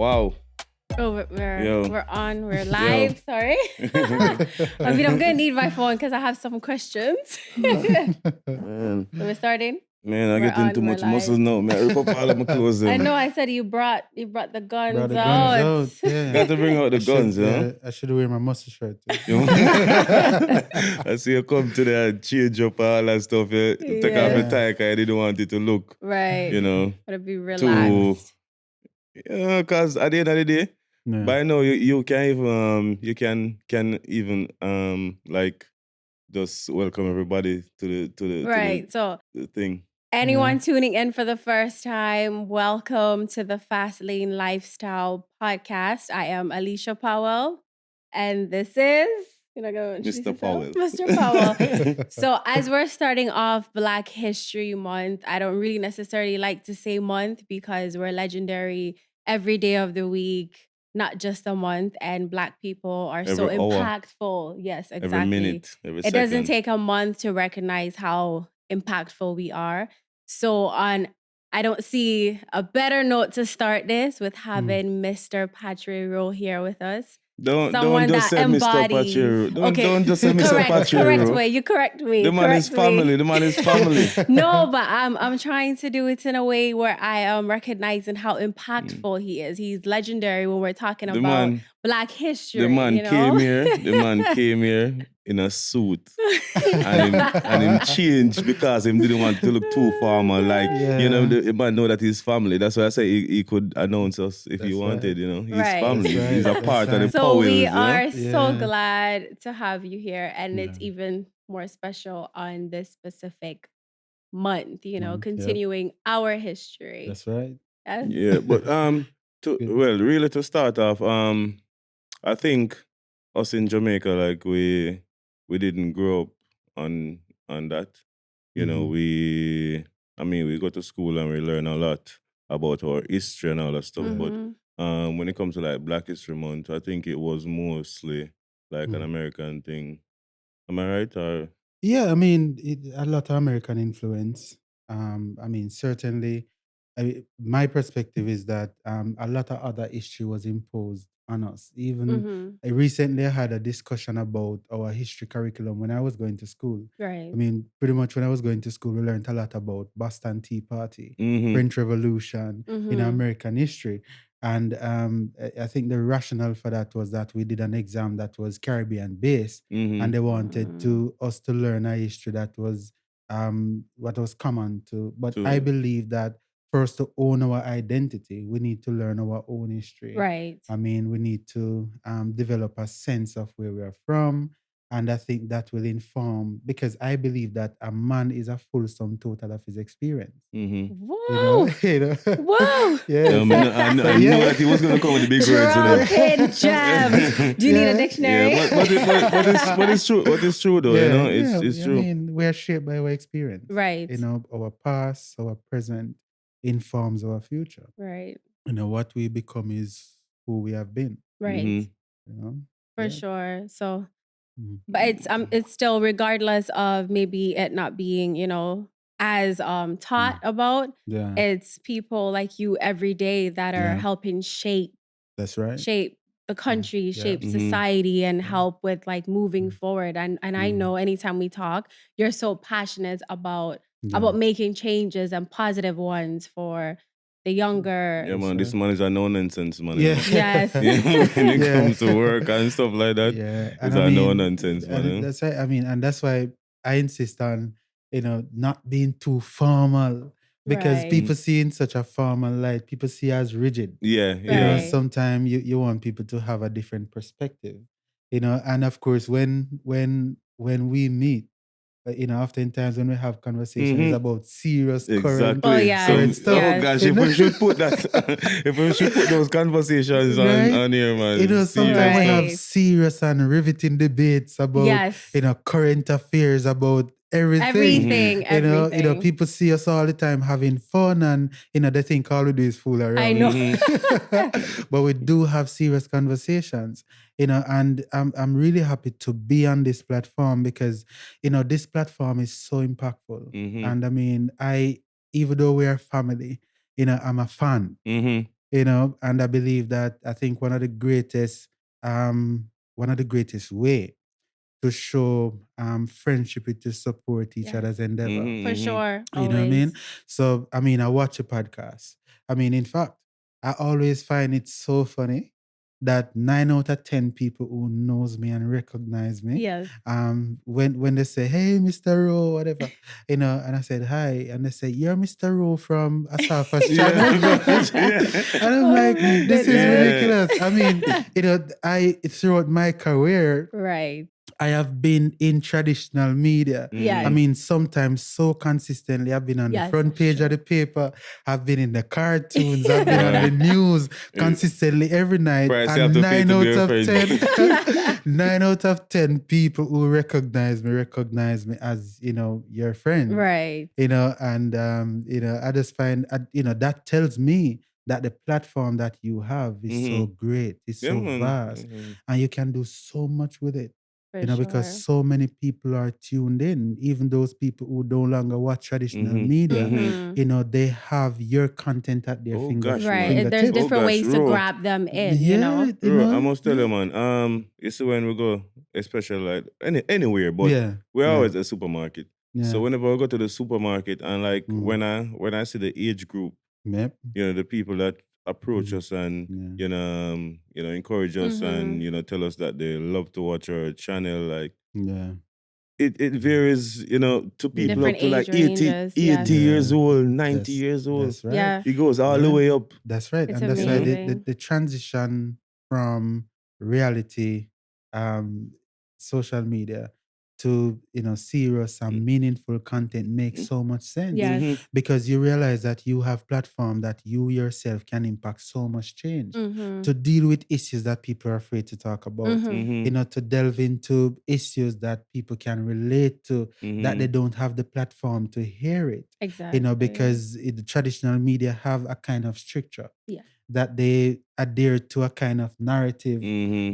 Wow. Oh, Yo. we're on. We're live. Sorry. I mean, I'm gonna need my phone because I have some questions. Man, We're starting. I We're get into on, we're much live. muscles now. Man, I rip up all of my clothes. I know. I said you brought the guns Brought the out. guns out. Yeah. Got to bring out the guns, Yeah, I should wear my muscle shirt. You know? I see you come to the change up all that stuff. You take off the tie because I didn't want it to look, Right. you know, Gotta be relaxed. yeah, because at the end of the day, Yeah. but I know you can even like just welcome everybody to Right. So the thing. anyone tuning in for the first time, welcome to the Fast Lane Lifestyle Podcast. I am Alicia Powell, and this is Mr. Powell. Mr. Powell. So as we're starting off Black History Month, I don't really necessarily like to say month because we're legendary every day of the week, not just a month, and Black people are so Every hour. impactful. Yes, exactly. Every minute, every It second. doesn't take a month to recognize how impactful we are. So I don't see a better note to start this with having Mr. Patrae Rowe here with us. Don't Someone just that say Mr. embodies. Patrae Rowe. Okay. Don't just say Mr. Patrae Correct Rowe. way. You correct me. The man is correct me. family. The man is family. No, but I'm trying to do it in a way where I am recognizing how impactful he is. He's legendary when we're talking The about man- Black history. The man you know? came here. The man came here in a suit, and him changed because him didn't want to look too formal. Like the man know that he's family. That's why I say he could announce us if he wanted. You know, he's Right. family. That's right. He's a That's part of the right. So Powells. we you know? are so Yeah. glad to have you here, and it's Yeah. even more special on this specific month. You know, Month, yep. continuing our history. That's right. Yes. Yeah, but really to start off, I think us in Jamaica, like we didn't grow up on that. You know, we go to school and we learn a lot about our history and all that stuff. Mhm. But when it comes to like Black History Month, I think it was mostly like an American thing. Am I right? Or Yeah, I mean, a lot of American influence. Certainly, my perspective is that a lot of other history was imposed on us. Even recently, I had a discussion about our history curriculum when I was going to school. Right. I mean, pretty much when I was going to school, we learned a lot about Boston Tea Party, Mhm. French Revolution, Mhm. American history. And I think the rationale for that was that we did an exam that was Caribbean based, and they wanted us to learn a history that was what was common to. But I believe that first, to own our identity, we need to learn our own history. Right. I mean, we need to develop a sense of where we are from. And I think that will inform, because I believe that a man is a full sum total of his experience. Whoa. You know? Whoa. Yeah. I knew that he was going to come with the big words. Dropping gems. Do you need a dictionary? Yeah, but it's true. What is true though? You know, it's true. I mean, we are shaped by our experience. Right. You know, our past, our present informs our future. Right. You know, what we become is who we have been. Right. Mhm. You know? For Yeah. sure. So, Mhm. but it's still, regardless of maybe it not being, as taught about, Yeah. it's people like you every day that are Yeah. helping shape That's right. the country, Yeah. shape Mhm. society, and help with like moving forward. And I Mhm. know anytime we talk, you're so passionate about Yeah. making changes and positive ones for the younger. Yeah, man. That's This right. man is a no-nonsense man. Yeah. Yes. When it Yeah. comes to work and stuff like that, Yeah. it's a no-nonsense man. and that's right. I mean, and that's why I insist on, not being too formal, because Right. people see in such a formal light, people see as rigid. Yeah, You know, Right. sometimes you want people to have a different perspective. And of course, when we meet, oftentimes when we have conversations about serious current. Exactly. Oh, yeah. So, current stuff. Yes. gosh, if we should put that, if we should put those conversations Right? on here, man. Sometimes we have Right. serious and riveting debates about, Yes. current affairs, about everything. Everything. Everything. People see us all the time having fun, and they think all we do is fool around. I know. But we do have serious conversations, and I'm really happy to be on this platform, because this platform is so impactful. And I mean, even though we are family, I'm a fan. And I believe that I think one of the greatest way to show friendship is to support each Yes. other's endeavor. For sure. You know what I mean? Always. So, I watch a podcast. In fact, I always find it so funny that 9 out of 10 people who knows me and recognize me, Yes. when they say, "Hey, Mr. Rowe," whatever, and I said, "Hi," and they say, "You're Mr. Rowe from Asafa's channel," and I'm Oh like, my "This is goodness. ridiculous." I throughout my career, Right. I have been in traditional media. Yes. Sometimes so consistently. I've been on the Yes, front that's page of true. the paper. I've been in the cartoons. I've been on the news consistently every night. Price you have And to pay 9 to be out your of friend. 10, 9 out of 10 people who recognize me as, your friend. Right. And I just find, that tells me that the platform that you have is so great. It's Yeah, so man. vast. And you can do so much with it. For Because sure. so many people are tuned in, even those people who no longer watch traditional media, they have your content at their Oh gosh, Right. man. There's fingertips. different ways to Raw. grab them in, Yeah, Bro, I must tell you, man. You see when we go, especially like anywhere, but yeah, we're yeah, always at the supermarket. yeah. So whenever I go to the supermarket and like Mm. when I see the age group, Yep. the people that approach Mhm. us and Yeah. encourage us and tell us that they love to watch our channel, like Yeah. it varies, to people Different up to like age ranges. 80 Yes. years Yeah. old, 90 That's years old. that's right. Yeah. It goes all the Yeah. way up. That's right. It's And that's why amazing. the transition from reality, social media to serious and meaningful content makes so much sense. Yes. Because you realize that you have platform that you yourself can impact so much change to deal with issues that people are afraid to talk about, to delve into issues that people can relate to, that they don't have the platform to hear it. Exactly. Because the traditional media have a kind of structure Yeah. that they adhere to, a kind of narrative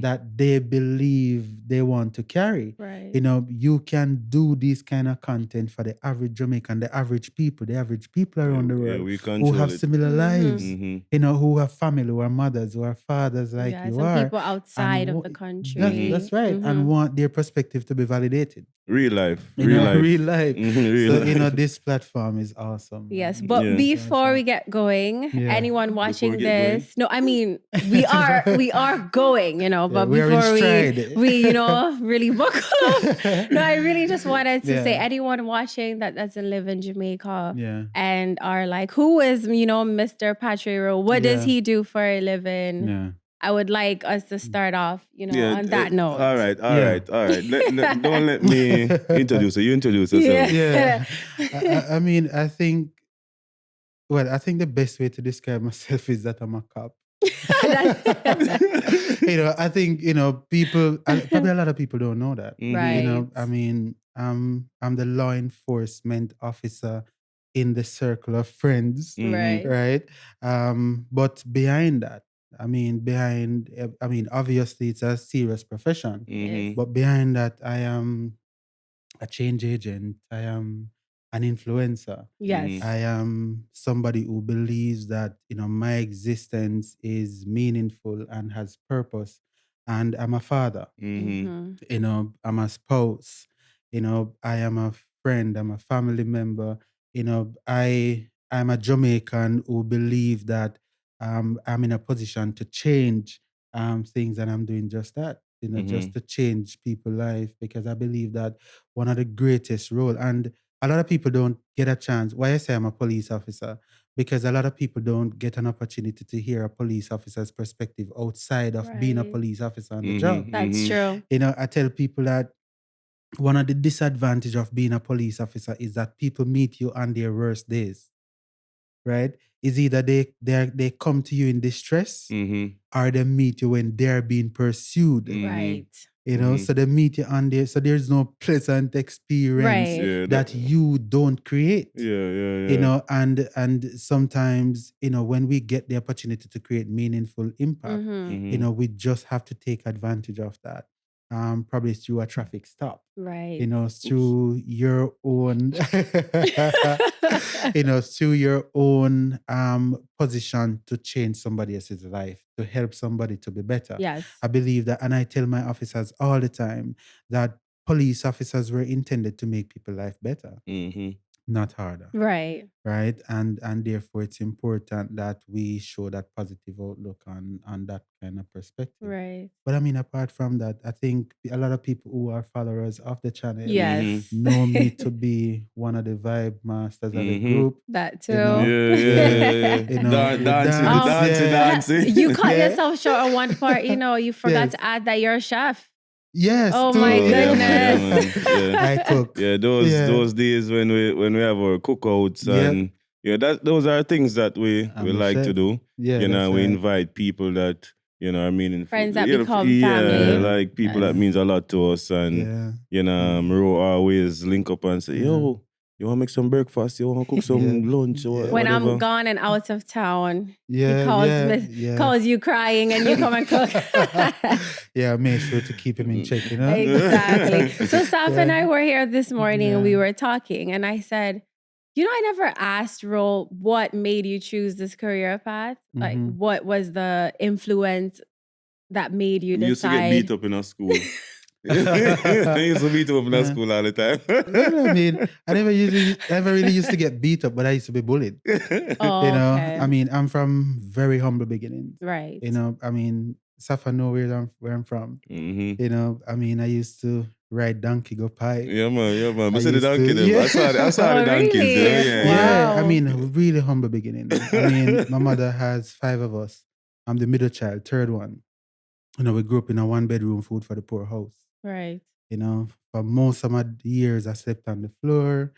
that they believe they want to carry. Right. You can do this kind of content for the average Jamaican, the average people around the world we who control have it. similar lives, Mhm. who have family, who are mothers, who are fathers like Yeah. you Some are. people outside of the country. That's right. And want their perspective to be validated. Real life. Real life. Real So, life. this platform is awesome. Yes, man. but Yeah. before we get going, Yeah. anyone Before we watching get going? this, no, I mean we are going, but we are in before stride. we really buckle up. No, I really just wanted to say Yeah. anyone watching that doesn't live in Jamaica Yeah. and are like, who is Mr. Patrae Rowe? What does Yeah. he do for a living? Yeah. I would like us to start off, Yeah, on that note. all right. Yeah. Don't let me introduce her. You introduce yourself. Yeah. I think the best way to describe myself is that I'm a cop. I think, people, probably a lot of people don't know that. Right. I'm the law enforcement officer in the circle of friends, Right. right? But behind that, obviously it's a serious profession, Yes. but behind that, I am a change agent. I am an influencer. Yes. I am somebody who believes that my existence is meaningful and has purpose. And I'm a father. I'm a spouse. I am a friend. I'm a family member. I'm a Jamaican who believe that I'm in a position to change things, and I'm doing just that. Just to change people's life, because I believe that one of the greatest role, and a lot of people don't get a chance. Why I say I'm a police officer, because a lot of people don't get an opportunity to hear a police officer's perspective outside of being a Right. police officer on the job. That's true. I tell people that one of the disadvantage of being a police officer is that people meet you on their worst days, right? Is either they come to you in distress, or they meet you when they're being pursued. Right. So they meet you on there. So there's no pleasant experience Right. Yeah, that you don't create. yeah. And sometimes, when we get the opportunity to create meaningful impact, we just have to take advantage of that. probably through a traffic stop. Right. Through your own, through your own position to change somebody else's life, to help somebody to be better. Yes. I believe that, and I tell my officers all the time that police officers were intended to make people's life better, not harder. Right. Right. And therefore it's important that we show that positive outlook on that kind of perspective. Right. But I mean, apart from that, I think a lot of people who are followers of the channel Yes. know me to be one of the vibe masters of the group. That too. Dancing. You cut yourself short on one part. You forgot to add that you're a chef. Yes. Oh my goodness. I cook. Yeah, those days when we have our cookouts and those are things that we like to do. Yeah, we invite people that friends that become family. like people that means a lot to us, and Ro always link up and say, "Yo, you want to make some breakfast? You want to cook some lunch or when whatever?" I'm gone and out of town, he calls you crying and you come and cook. I made sure to keep him in check, Exactly. So Saf and I were here this morning and we were talking, and I said, I never asked Ro what made you choose this career path. Like, what was the influence that made you decide? You used to get beat up in our school. I used to beat up in our school all the time. I mean, I never really used to get beat up, but I used to be bullied. Okay. I mean, I'm from very humble beginnings. Right. I mean, Safa know where I'm from. I mean, I used to ride donkey, go pipe. Yeah, man. I said the donkey them. I saw the donkeys. Really? Yeah. Wow. I mean, really humble beginnings. I mean, my mother has 5 of us. I'm the middle child, third one. We grew up in a 1-bedroom food for the poor house. Right. For most of my years, I slept on the floor,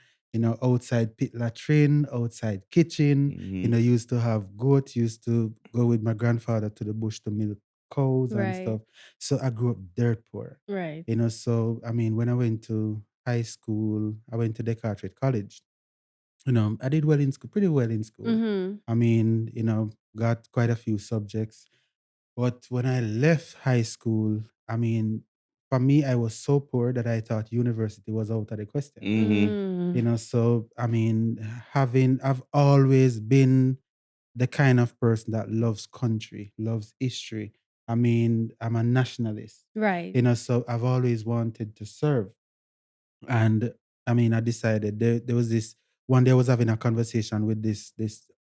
outside pit latrine, outside kitchen. Used to have goats, used to go with my grandfather to the bush to milk cows and stuff. So I grew up dirt poor. Right. So, I mean, when I went to high school, I went to Decatur College. I did well in school, pretty well in school. I mean, got quite a few subjects. But when I left high school, I mean, for me, I was so poor that I thought university was out of the question. So I mean, I've always been the kind of person that loves country, loves history. I mean, I'm a nationalist. Right. So I've always wanted to serve. And I mean, I decided there was this one day I was having a conversation with this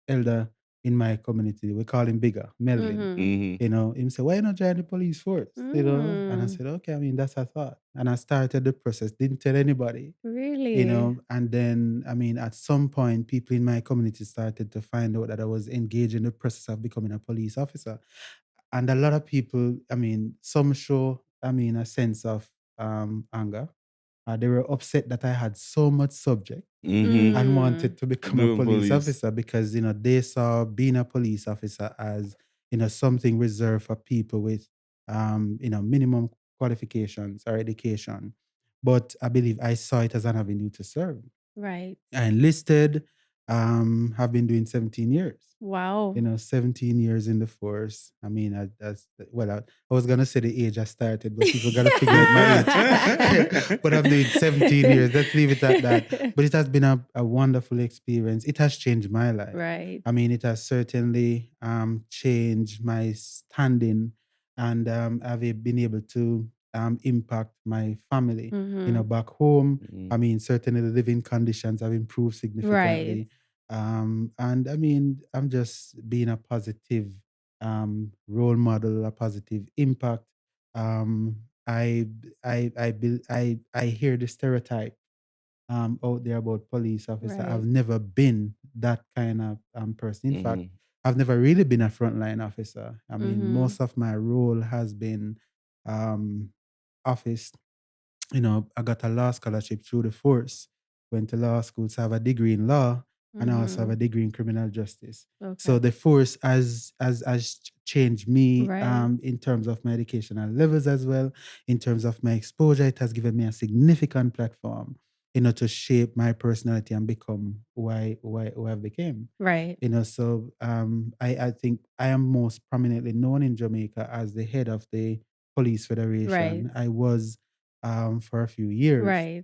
elder in my community. We call him Bigger, Melvin. Him said, "Why you not join the police force?" And I said, "Okay, I mean, that's a thought." And I started the process, didn't tell anybody. Really? And then, I mean, at some point, people in my community started to find out that I was engaged in the process of becoming a police officer. And a lot of people, I mean, some show, I mean, a sense of anger. They were upset that I had so much subject and wanted to become a police officer because, they saw being a police officer as, something reserved for people with, minimum qualifications or education. But I believe I saw it as an avenue to serve. Right. I enlisted, have been doing 17 years. Wow. 17 years in the force. I mean, I was going to say the age I started, but people got to figure out my age. But I'm doing 17 years. Let's leave it at that. But it has been a wonderful experience. It has changed my life. Right. I mean, it has certainly changed my standing, and I've been able to impact my family, back home. I mean, certainly the living conditions have improved significantly. Right. And I mean, I'm just being a positive role model, a positive impact. I hear the stereotype out there about police officer. Right. I've never been that kind of person. In fact, I've never really been a frontline officer. I mean, most of my role has been office. I got a law scholarship through the force. Went to law school, so I have a degree in law, and I also have a degree in criminal justice. Okay. So the force has changed me Right. in terms of my educational levels as well. In terms of my exposure, it has given me a significant platform, to shape my personality and become who I became. Right. So I think I am most prominently known in Jamaica as the head of the Police Federation. Right. I was for a few years. Right.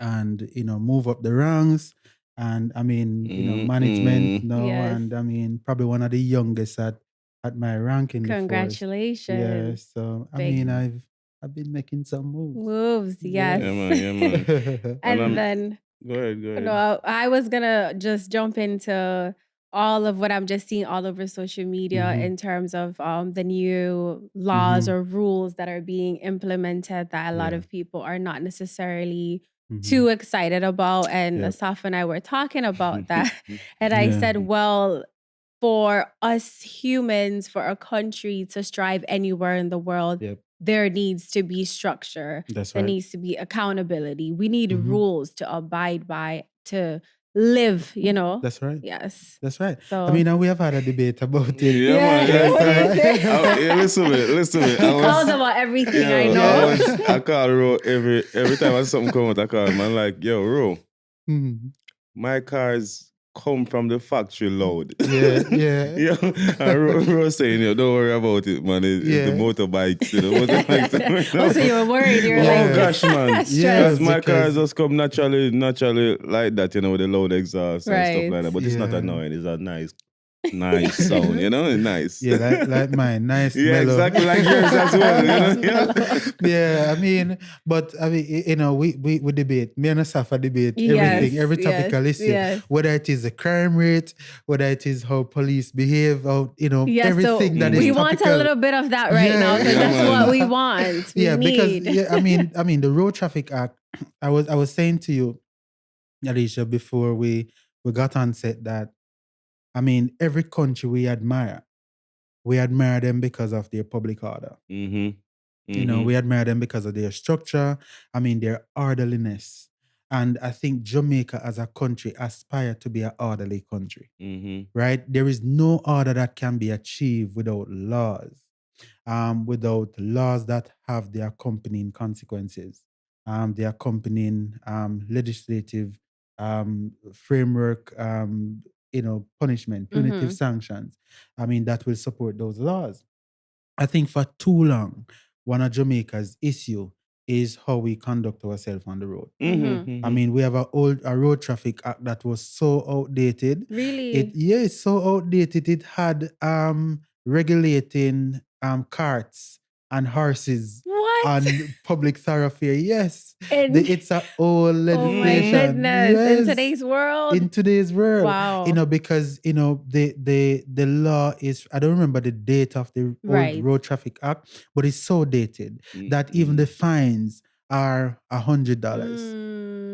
And move up the ranks, and management now, Yes. and probably one of the youngest at my rank in the force. Congratulations. Yes. So Big I've been making some moves. moves. Yes. Yeah, man. And then Go ahead. no, I was gonna just jump into all of what I'm just seeing all over social media in terms of the new laws or rules that are being implemented that a lot Yeah. of people are not necessarily too excited about. And Yep. Asaf and I were talking about that. And I Yeah. said, well, for us humans, for a country to strive anywhere in the world, Yep. there needs to be structure. That's There right. needs to be accountability. We need rules to abide by, to live, That's right. Yes. That's right. So And we have had a debate about it. Yeah, man. Yeah. What Like, do you say? yeah, listen to me. He calls about everything, I know. I call Ro every time something come out, I call him. I'm like, yo, Ro, Mhm. my cars come from the factory load. Yeah. Yeah. And Ro saying, don't worry about it, man. It's the motorbikes, motorbikes. Oh, so you were worried. You were Yeah. like, Oh gosh, man. Yes, Because my because- cars just come naturally like that, with the loud exhaust and stuff Right. like that. But it's not Yeah. annoying. It's a nice sound, nice. Yeah, like mine, nice, Yeah, mellow. exactly like yours as well. Yeah, but we debate. Me and Asafa debate everything, Yes, every topical yes, issue. yes. Whether it is the crime rate, whether it is how police behave, or Yes, everything so that is we want topical. a little bit of that right Yeah. now because Yeah, that's man. what we want. We need. because the Road Traffic Act. I was saying to you, Alicia, before we got on set that every country we admire them because of their public order. We admire them because of their structure, their orderliness. And I think Jamaica as a country aspire to be an orderly country, right? There is no order that can be achieved without laws, without laws that have the accompanying consequences, the accompanying legislative framework, punishment, punitive sanctions, that will support those laws. I think for too long, one of Jamaica's issue is how we conduct ourselves on the road. We have a road traffic act that was so outdated. Really? It's so outdated. It had regulating carts and horses What? on public thoroughfare. Yes, In- it's an old Oh my legislation. goodness. Yes. In today's world? In today's world, Wow. because the law is, I don't remember the date of the Right. old Road Traffic Act, but it's so dated that even the fines are $100.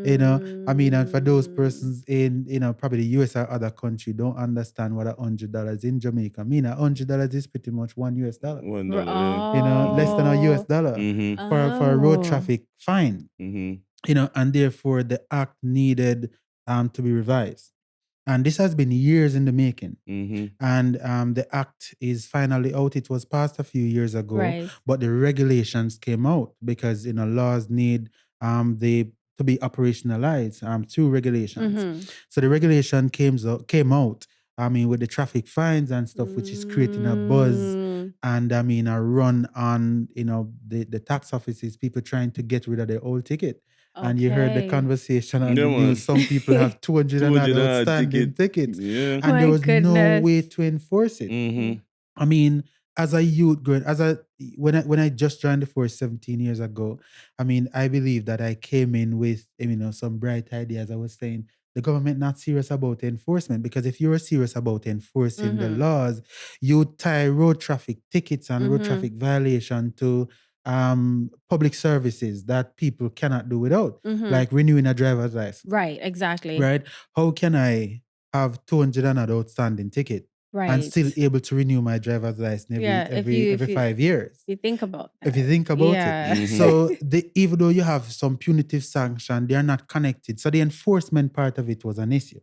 And for those persons in probably the US or other country don't understand what $100 in Jamaica $100 is pretty much $1 $1. less than a US dollar for a road Oh. traffic fine. And therefore the act needed to be revised. And this has been years in the making. And the act is finally out. It was passed a few years ago, Right. but the regulations came out because laws need to be operationalized through regulations. So the regulation came out. With the traffic fines and stuff, which is creating a buzz and a run on the tax offices, people trying to get rid of their old ticket. And you heard the Okay. conversation on Yeah, the man. news. Some people have 200 and odd 200 odd outstanding tickets. Yeah. And My there was no goodness. way to enforce it. As a youth growing, when I just joined the force 17 years ago, I believe that I came in with some bright ideas. I was saying the government not serious about enforcement, because if you were serious about enforcing the laws, you tie road traffic tickets and road traffic violation to public services that people cannot do without, like renewing a driver's license. Right, exactly. Right? How can I have 200 and odd outstanding ticket Right. and still able to renew my driver's license every 5 years? If you think about that. If you think about Yeah. it. So even though you have some punitive sanction, they are not connected. So the enforcement part of it was an issue.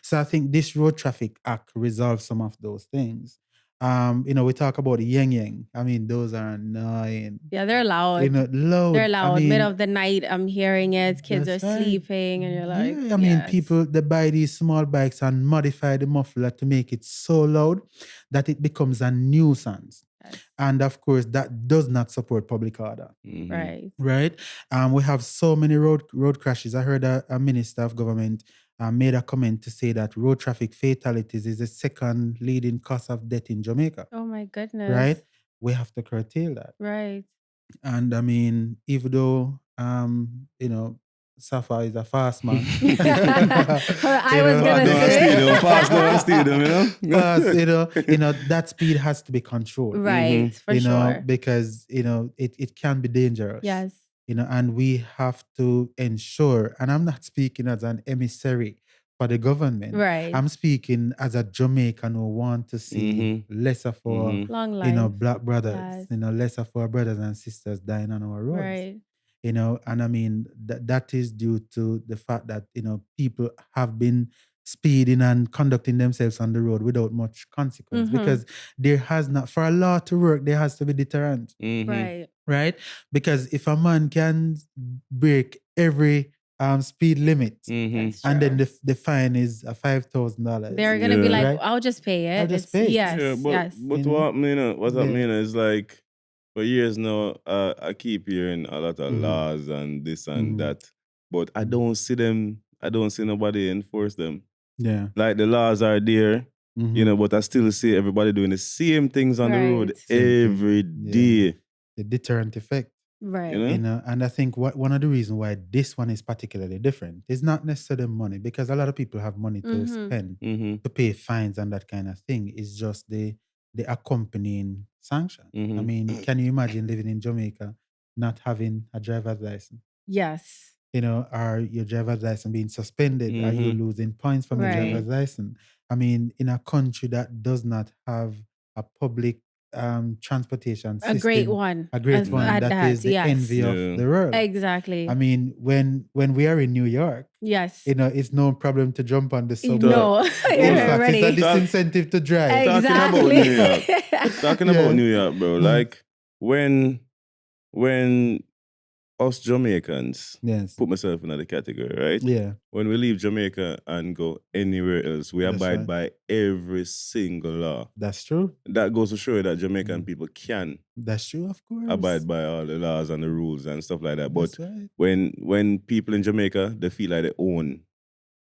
So I think this Road Traffic Act resolves some of those things. We talk about the yang. Those are annoying. Yeah, they're loud. Loud. They're loud. Middle of the night, I'm hearing it. Kids are That's right. sleeping, and you're like, Yeah, yes. people, they buy these small bikes and modify the muffler to make it so loud that it becomes a nuisance. And of course, that does not support public order. Right. Right? We have so many road crashes. I heard a minister of government made a comment to say that road traffic fatalities is the second leading cause of death in Jamaica. Oh my goodness. Right? We have to curtail that. Right. And I mean, even though Safa is a fast man. I was gonna say fast down stadium, fast, that speed has to be controlled. Right, for sure. Because it can be dangerous. Yes. And we have to ensure, and I'm not speaking as an emissary for the government. Right. I'm speaking as a Jamaican who want to see less of our long life. black brothers, less of our brothers and sisters dying on our roads. Right. And I mean that is due to the fact that people have been speeding and conducting themselves on the road without much consequence, because there has not, for a law to work, there has to be deterrent. Right? Because if a man can break every speed limit, and then the fine is $5,000, they're gonna be like, I'll just pay it. I'll just pay it. Yes, but what I mean is like, for years now, I keep hearing a lot of laws and this and that, but I don't see nobody enforce them. Yeah. Like the laws are there, but I still see everybody doing the same things on the road every day. The deterrent effect. Right. And I think one of the reasons why this one is particularly different is not necessarily money, because a lot of people have money to spend to pay fines and that kind of thing. It's just the accompanying sanction. I mean, can you imagine living in Jamaica not having a driver's license? Yes. Are your driver's license being suspended? Are you losing points from your driver's license? I mean, in a country that does not have a public transportation system, a great one that is the envy of the world. Exactly. I mean, when we are in New York, yes, it's no problem to jump on the subway. No, in fact, it's a disincentive to drive. Exactly. Talking about New York, bro. Like when us Jamaicans, put myself in another category, right? Yeah. When we leave Jamaica and go anywhere else, we abide by every single law. That's true. That goes to show you that Jamaican people can. That's true, of course. Abide by all the laws and the rules and stuff like that. That's But right. when people in Jamaica, they feel like they own.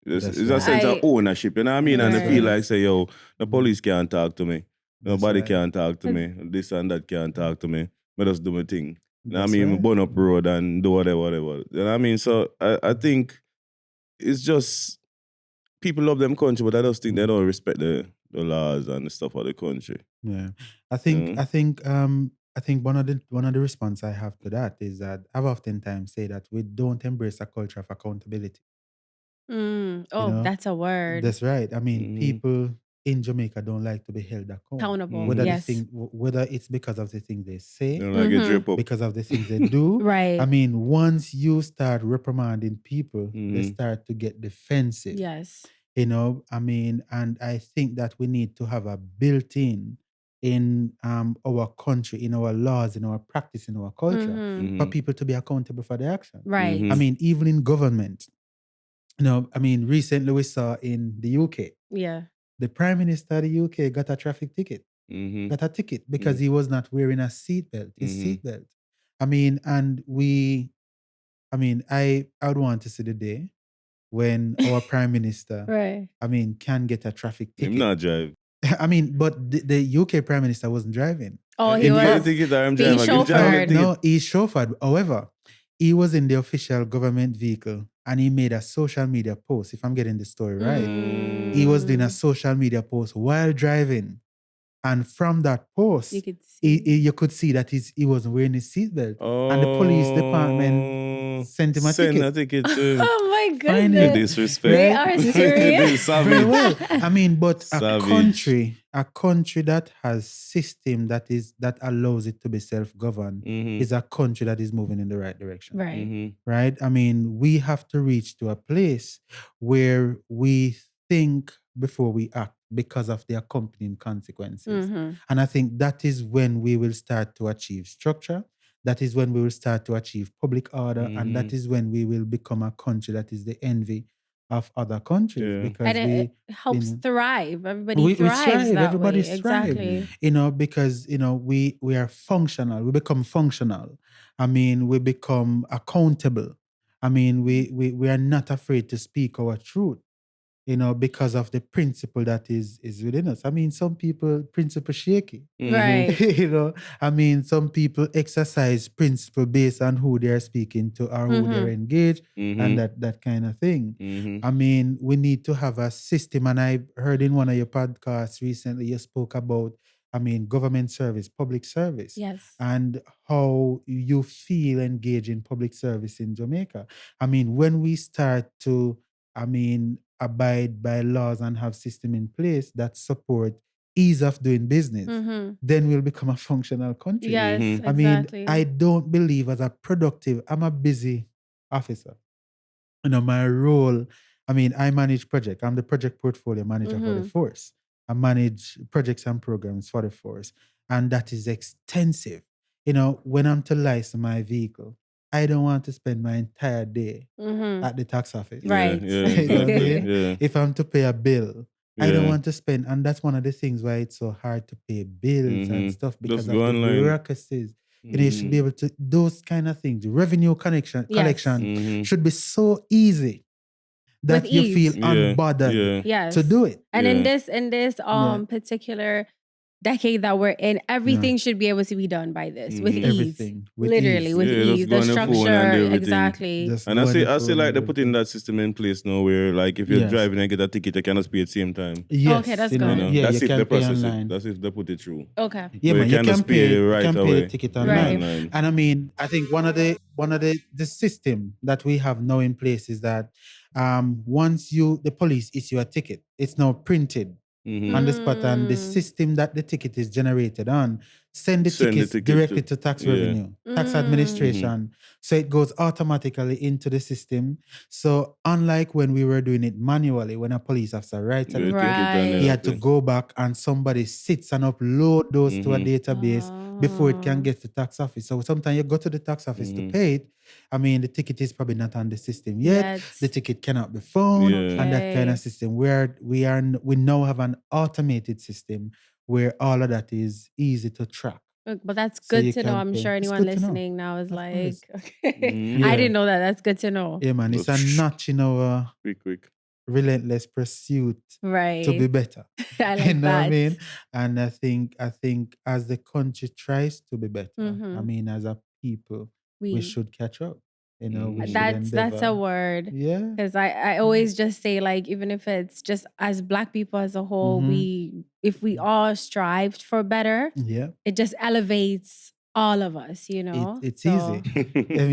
It's That's a right. sense of ownership, you know what I mean? And they feel like, say, yo, the police can't talk to me. Nobody can't talk to me. This and that can't talk to me. I just do my thing. You know what I mean? right. Burn up road and do whatever. You know what I mean? So I think it's just people love them country, but I just think they don't respect the laws and the stuff of the country. Yeah. I think one of the response I have to that is that I've oftentimes say that we don't embrace a culture of accountability. That's a word. That's right. I mean, people in Jamaica don't like to be held accountable. Whether it's because of the things they say, They don't like it drip up. because of the things they do. Right. I mean, once you start reprimanding people, they start to get defensive. Yes. I mean, and I think that we need to have a built-in in our country, in our laws, in our practice, in our culture, for people to be accountable for their actions. Right. I mean, even in government. I mean, recently we saw in the UK. Yeah. The Prime Minister of the UK got a traffic ticket. Got a ticket because he was not wearing a seatbelt. His seatbelt. I mean, and I would want to see the day when our Prime Minister, right, I mean, can get a traffic ticket. Him not drive. I mean, but the UK Prime Minister wasn't driving. Oh, he was being chauffeured. No, he chauffeured. However, he was in the official government vehicle and he made a social media post, if I'm getting the story right. He was doing a social media post while driving. And from that post, you could see that he wasn't wearing his seatbelt. And the police department sent him a ticket. To him. Oh my goodness. Disrespect. They are serious. Very well. I mean, but a country that has system that allows it to be self-governed is a country that is moving in the right direction. Right. Right? I mean, we have to reach to a place where we think before we act because of the accompanying consequences. And I think that is when we will start to achieve structure. That is when we will start to achieve public order. And that is when we will become a country that is the envy of other countries Yeah. because And it you helps know, thrive. Everybody we thrives strive, that everybody way. strive, Exactly. because we are functional, we become functional. We become accountable. We are not afraid to speak our truth, because of the principle that is within us. Some people principle shaky. Right. Some people exercise principle based on who they're speaking to or who they're engaged, and that kind of thing. We need to have a system. And I heard in one of your podcasts recently, you spoke about, government service, public service, Yes. and how you feel engaged in public service in Jamaica. When we start to, abide by laws and have system in place that support ease of doing business, then we'll become a functional country. Yes, exactly. I don't believe as a productive, I'm a busy officer. My role, I manage project. I'm the project portfolio manager for the force. I manage projects and programs for the force. And that is extensive. When I'm to license my vehicle, I don't want to spend my entire day at the tax office. Right. Yeah, You know what I exactly. mean? Yeah. If I'm to pay a bill, I don't Yeah. want to spend, and that's one of the things why it's so hard to pay bills and stuff, because Just of go the online. bureaucracies. You should be able to, those kind of things. Revenue collection should be so easy that With you feel ease. Yeah. unbothered Yeah. Yes. to do it. And Yeah. in this particular decade that we're in, everything should be able to be done by this with ease. Everything with Literally ease. with Yeah, just ease. go The on your phone and structure, do everything. exactly. Just And go I on see your I see phone like and they're putting everything. that system in place now where like if you're Yes. driving and get a ticket, you cannot speak at the same time. Yes, Okay, that's You good. know, yeah, that's you if can they pay process it. online. That's if they put it through. Okay. Yeah, But man, you can just pay right you can pay away. the ticket Yeah, online. Right. And I think one of the system that we have now in place is that once the police issue a ticket, it's now printed on the spot, and the system that the ticket is generated on send the Send the tickets ticket directly to- to tax yeah. revenue, tax administration. So it goes automatically into the system. So unlike when we were doing it manually, when a police officer writes a The ticket, ticket and Right. he had to everything. go back and somebody sits and upload those to a database before it can Oh. get to tax office. So sometimes you go to the tax office to pay it. The ticket is probably not on the system yet. The ticket cannot be found, Yeah. and that kind Okay. of system. We now have an automated system where all of that is easy to track. Look, but that's So good you to know. can I'm pay. sure It's anyone good to know. listening now is Of course. like, okay. Mhm. I Yeah. didn't know that. That's good to know. Yeah, man. It's Just a notch in our quick. relentless pursuit Right. to be better. I You like know what I that. mean? And I think as the country tries to be better, as a people, we should catch up. We should That's a endeavor. word. Yeah. Because I always just say, like, even if it's just as Black people as a whole, if we all strived for better, Yeah. it just elevates all of us, you know? It's So- easy. No,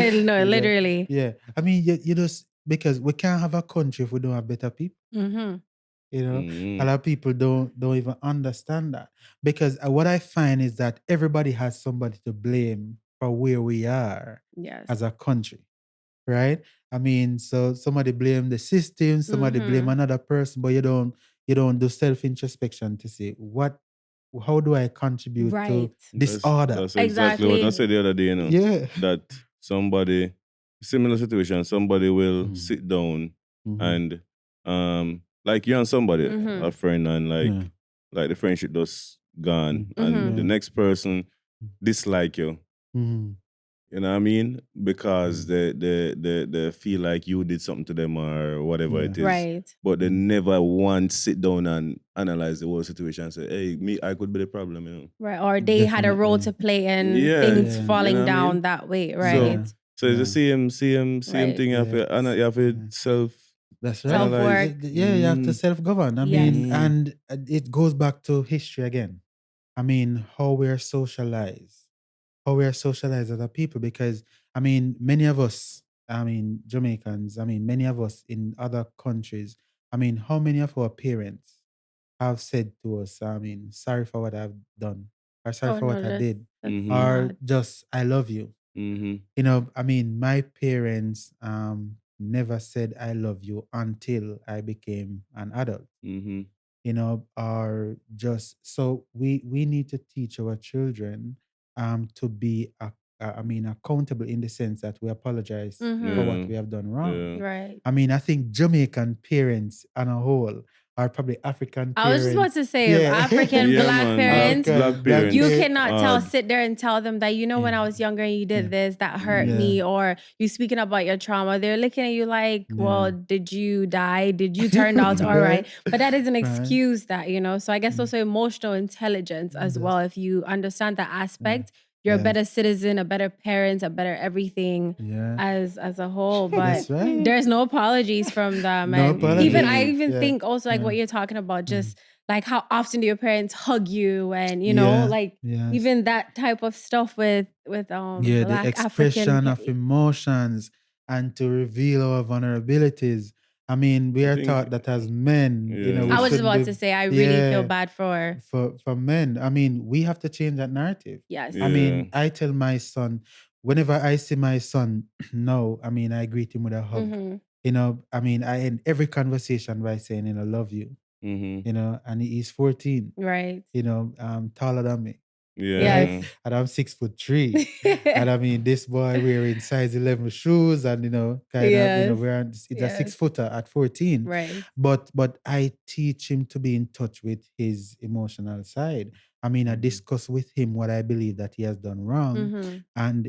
You know, literally. Yeah. You just, because we can't have a country if we don't have better people. A lot of people don't even understand that, because what I find is that everybody has somebody to blame for where we are Yes. as a country, right? So somebody blame the system, somebody blame another person, but you don't do self introspection to say how do I contribute to Right. this order? That's exactly what I said the other day, Yeah. That somebody, similar situation, somebody will sit down and like you and somebody, a friend, and like the friendship just gone, and the next person dislike you. You know what I mean? Because they feel like you did something to them or whatever it is. Right. But they never once sit down and analyze the whole situation and say, hey, I could be the problem, Right. Or they had a role to play in things Yeah. falling You know what I down mean? that way, right? So it's the same Right. thing. You have to self. That's right. Self-work. Yeah, you have to self-govern. Yes. And it goes back to history again. How we're socialized. How we're socialized as a people. Because, many of us, Jamaicans, many of us in other countries, how many of our parents have said to us, sorry for what I've done, or sorry Oh, for what no, I did, that's or not. just, I love you. My parents never said I love you until I became an adult. Or just, so we need to teach our children to be accountable in the sense that we apologize for what we have done wrong. Yeah. Right. I mean, I think Jamaican parents on a whole are probably African I was just about parents. to say, Yeah. African Yeah, black man. parents, Black Black parents. you parents. cannot sit there and tell them that, when I was younger and you did this, that hurt me, or you speaking about your trauma. They're looking at you like, well, did you die? Did you turn out all right? But that doesn't excuse that, So I guess also emotional intelligence as well. If you understand that aspect, you're a better citizen, a better parent, a better everything as a whole. But That's right. there's no apologies from them. No And apologies. I even Yeah. think also like what you're talking about, just like how often do your parents hug you, and Yes. even that type of stuff with the Black expression African of emotions and to reveal our vulnerabilities. I mean, we I are think- taught that as men, Yeah. we I was just shouldn't about be- to say I really feel bad for for men. I mean, we have to change that narrative. yes. I mean, I tell my son, whenever I see my son now, I mean, I greet him with a hug. Mhm. I mean, I end every conversation by saying, love you. And he's 14, Right. taller than me. Yes. And I'm 6'3". And I mean, this boy wearing size 11 shoes, and Yes. wearing it's a Yes. 6-footer at 14. Right. But I teach him to be in touch with his emotional side. I mean, I discuss with him what I believe that he has done wrong, Mhm. and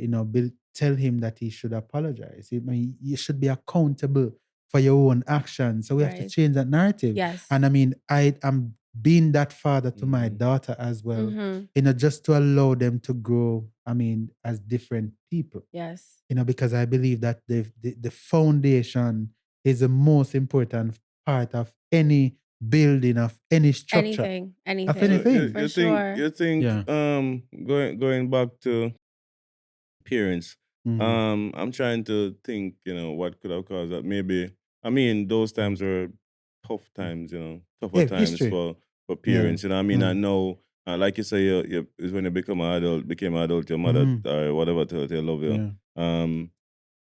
tell him that he should apologize. I mean, you should be accountable for your own actions. So we have to Right. change that narrative. Yes. And I mean, I am being that father to my daughter as well, Mhm. just to allow them to grow, I mean, as different people. Yes. Because I believe that the foundation is the most important part of any building, of any structure. Anything. Of anything. For sure. You think Yeah. going back to parents, Mhm. I'm trying to think, what could have caused that. Maybe, I mean, those times were tough times, tougher Yeah, times history. for parents. I mean, I Yeah. know, like you say, is when you became an adult, your mother or whatever told you I love you. Yeah.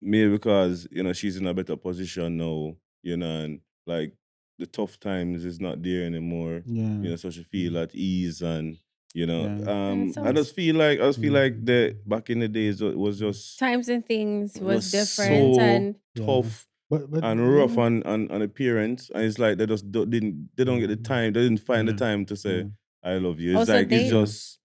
Maybe because she's in a better position now, and like the tough times is not there anymore. Yeah. So she feel at ease, and That I just feel like the back in the days it was just times and things was just different, so and tough But and rough on the parents, and it's like they just don't get the time, they didn't find the time to say I love you. It's Also, like they- it's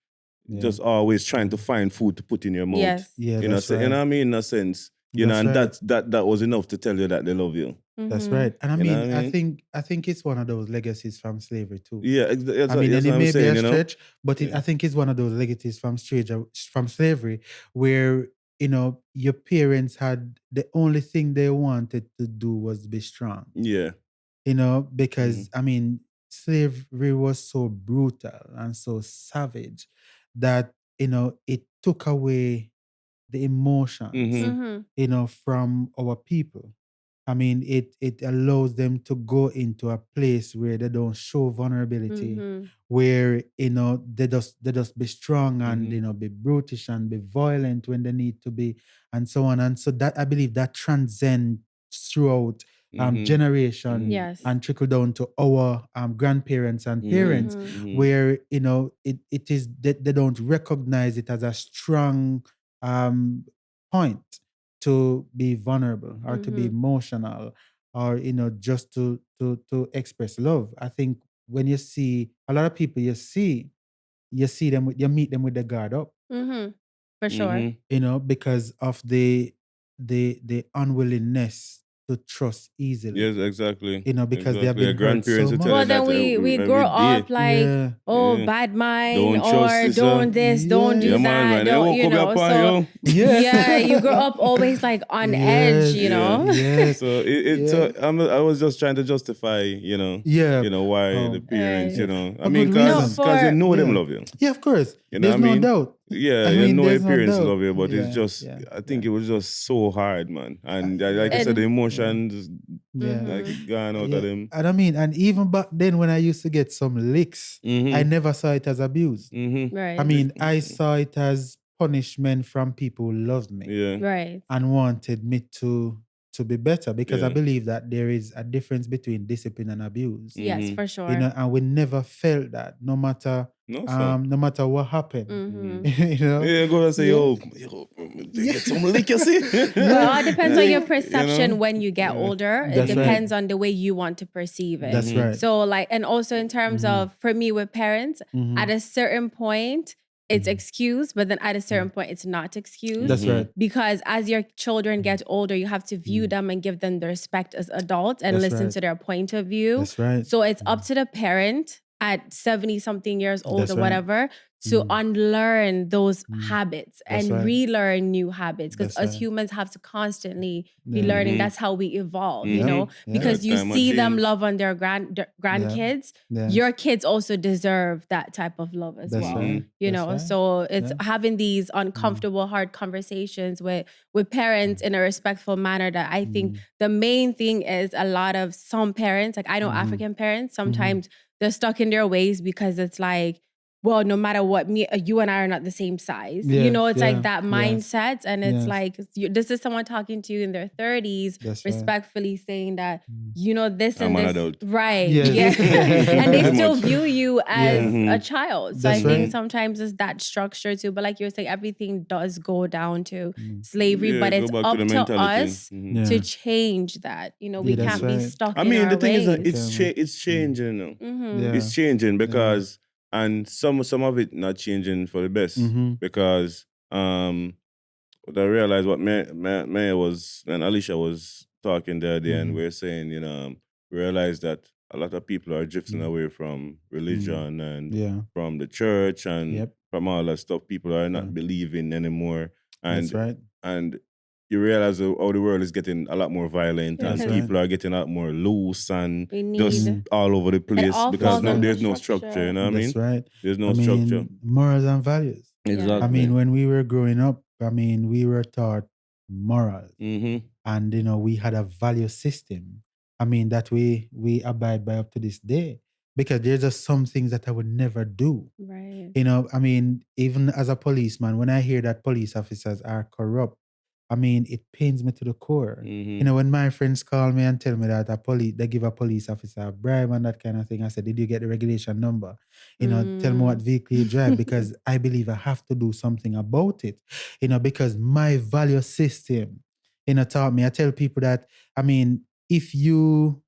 just always trying to find food to put in your mouth. yes. Yeah, You know, that's so, right. I mean, in a sense, That's and right. that was enough to tell you that they love you. That's Mhm. right. And I You know mean, what I mean? I think it's one of those legacies from slavery too. Yeah, I mean, and that's it what I'm may be saying, a stretch, but Yeah. I think it's one of those legacies from slavery, where your parents had the only thing they wanted to do was be strong. Yeah. Because I mean, slavery was so brutal and so savage that it took away the emotions, Mhm. from our people. I mean, it allows them to go into a place where they don't show vulnerability, Mhm. where they just be strong and Mhm. be brutish and be violent when they need to be, and so on. And so that, I believe, that transcends throughout Mhm. generation Yes. and trickle down to our grandparents and parents, Mhm. where it is they don't recognize it as a strong point to be vulnerable or to be emotional, or just to express love. I think when you see a lot of people, you meet them with the guard up, Mhm. For sure. Mhm. because of the unwillingness to trust easily. Yes, exactly. Because they have Exactly. been Your hurt grandparents so will much. tell Well, you then that we every grow day. up like, Yeah. oh, Yeah. bad mind, Don't trust or this, don't this, don't do Yes. Yeah, man, that, man. They don't, woke up upon so you. Yeah. yeah, you grow up always like on edge, Yes. Yeah. Yes. So Yeah. I was just trying to justify, Yeah. why the parents, Right. I For mean, good reason. cause you for know them Yeah. love you. Yeah, of course. You know There's what I no mean? doubt. Yeah, I you mean, know your there's no parents doubt. love you, but it's Yeah. just, Yeah. I think it was just so hard, man. And like I Yeah. said, the And emotions, Yeah. like, Mhm. gone out of them. And I mean, and even back then when I used to get some licks, I Mm-hmm. never saw it as abuse. Mm-hmm. right. I mean, I saw it as punishment from people who loved me Yeah. right. and wanted me to be better, because I Yeah. believe that there is a difference between discipline and abuse. Yes, Mhm. for sure. And we never felt that, no matter No, sir. No matter what happened. Mhm. You know? Yeah, go and say, Yeah. they get some lick, you see? Well, it all depends on your You perception know? when you get Yeah. older. It That's right. depends on the way you want to perceive it. That's right. So, like, and also in terms of, for me with parents, at a certain point, it's excused, but then at a certain point, it's not excused. That's right. Because as your children get older, you have to view them and give them the respect as adults and That's listen right. to their point of view. That's right. So it's up to the parent at 70 something years old That's or right. whatever to unlearn those habits That's and right. relearn new habits. Because That's us right. humans have to constantly be Yeah. learning. That's how we evolve, you know, Yeah. because you Time of see them change. love on their grandkids. Yes. Your kids also deserve that type of love as That's well. right. You That's know, right. so it's Yeah. having these uncomfortable, hard conversations with parents in a respectful manner that I think the main thing is a lot of some parents, like I know African parents, sometimes they're stuck in their ways because it's like, well, no matter what, you and I are not the same size. Yeah, You know, it's yeah, like that yes, mindset. And it's yes. like, this is someone talking to you in their 30s, That's right. respectfully saying that, you know, this I'm and an this. adult. Right. Yes. Yeah. And they Pretty still much. view you as Yeah. a child. So That's I think right. sometimes it's that structure too. But like you were saying, everything does go down to slavery, Yeah, but go it's back to up the to mentality. us Yeah. to change that. You know, we Yeah, that's can't be right. stuck I in mean, our the thing is that ways. it's changing now. Yeah. It's changing because and some of it not changing for the best because what I realized what Maya was and Alicia was talking the other day and we are saying, you know, realize that a lot of people are drifting away from religion and Yeah. from the church and Yep. from all that stuff. People are not Yeah. believing anymore. That's right. And you realize how the world is getting a lot more violent Yeah, and That's people right. are getting a lot more loose and We just need all over the place all because falls no, under there's no structure, you know what I mean? That's right. There's no I structure. mean, morals and values. I Exactly. mean, when we were growing up, I mean, we were taught morals. And you know, we had a value system. I mean, that we abide by up to this day. Because there's just some things that I would never do. right. You know, I mean, even as a policeman, when I hear that police officers are corrupt, I mean, it pains me to the core. You know, when my friends call me and tell me that they give a police officer a bribe and that kind of thing, I said, did you get the regulation number? You know, tell me what vehicle you drive because I believe I have to do something about it. You know, because my value system, you know, taught me. I tell people that, I mean, if you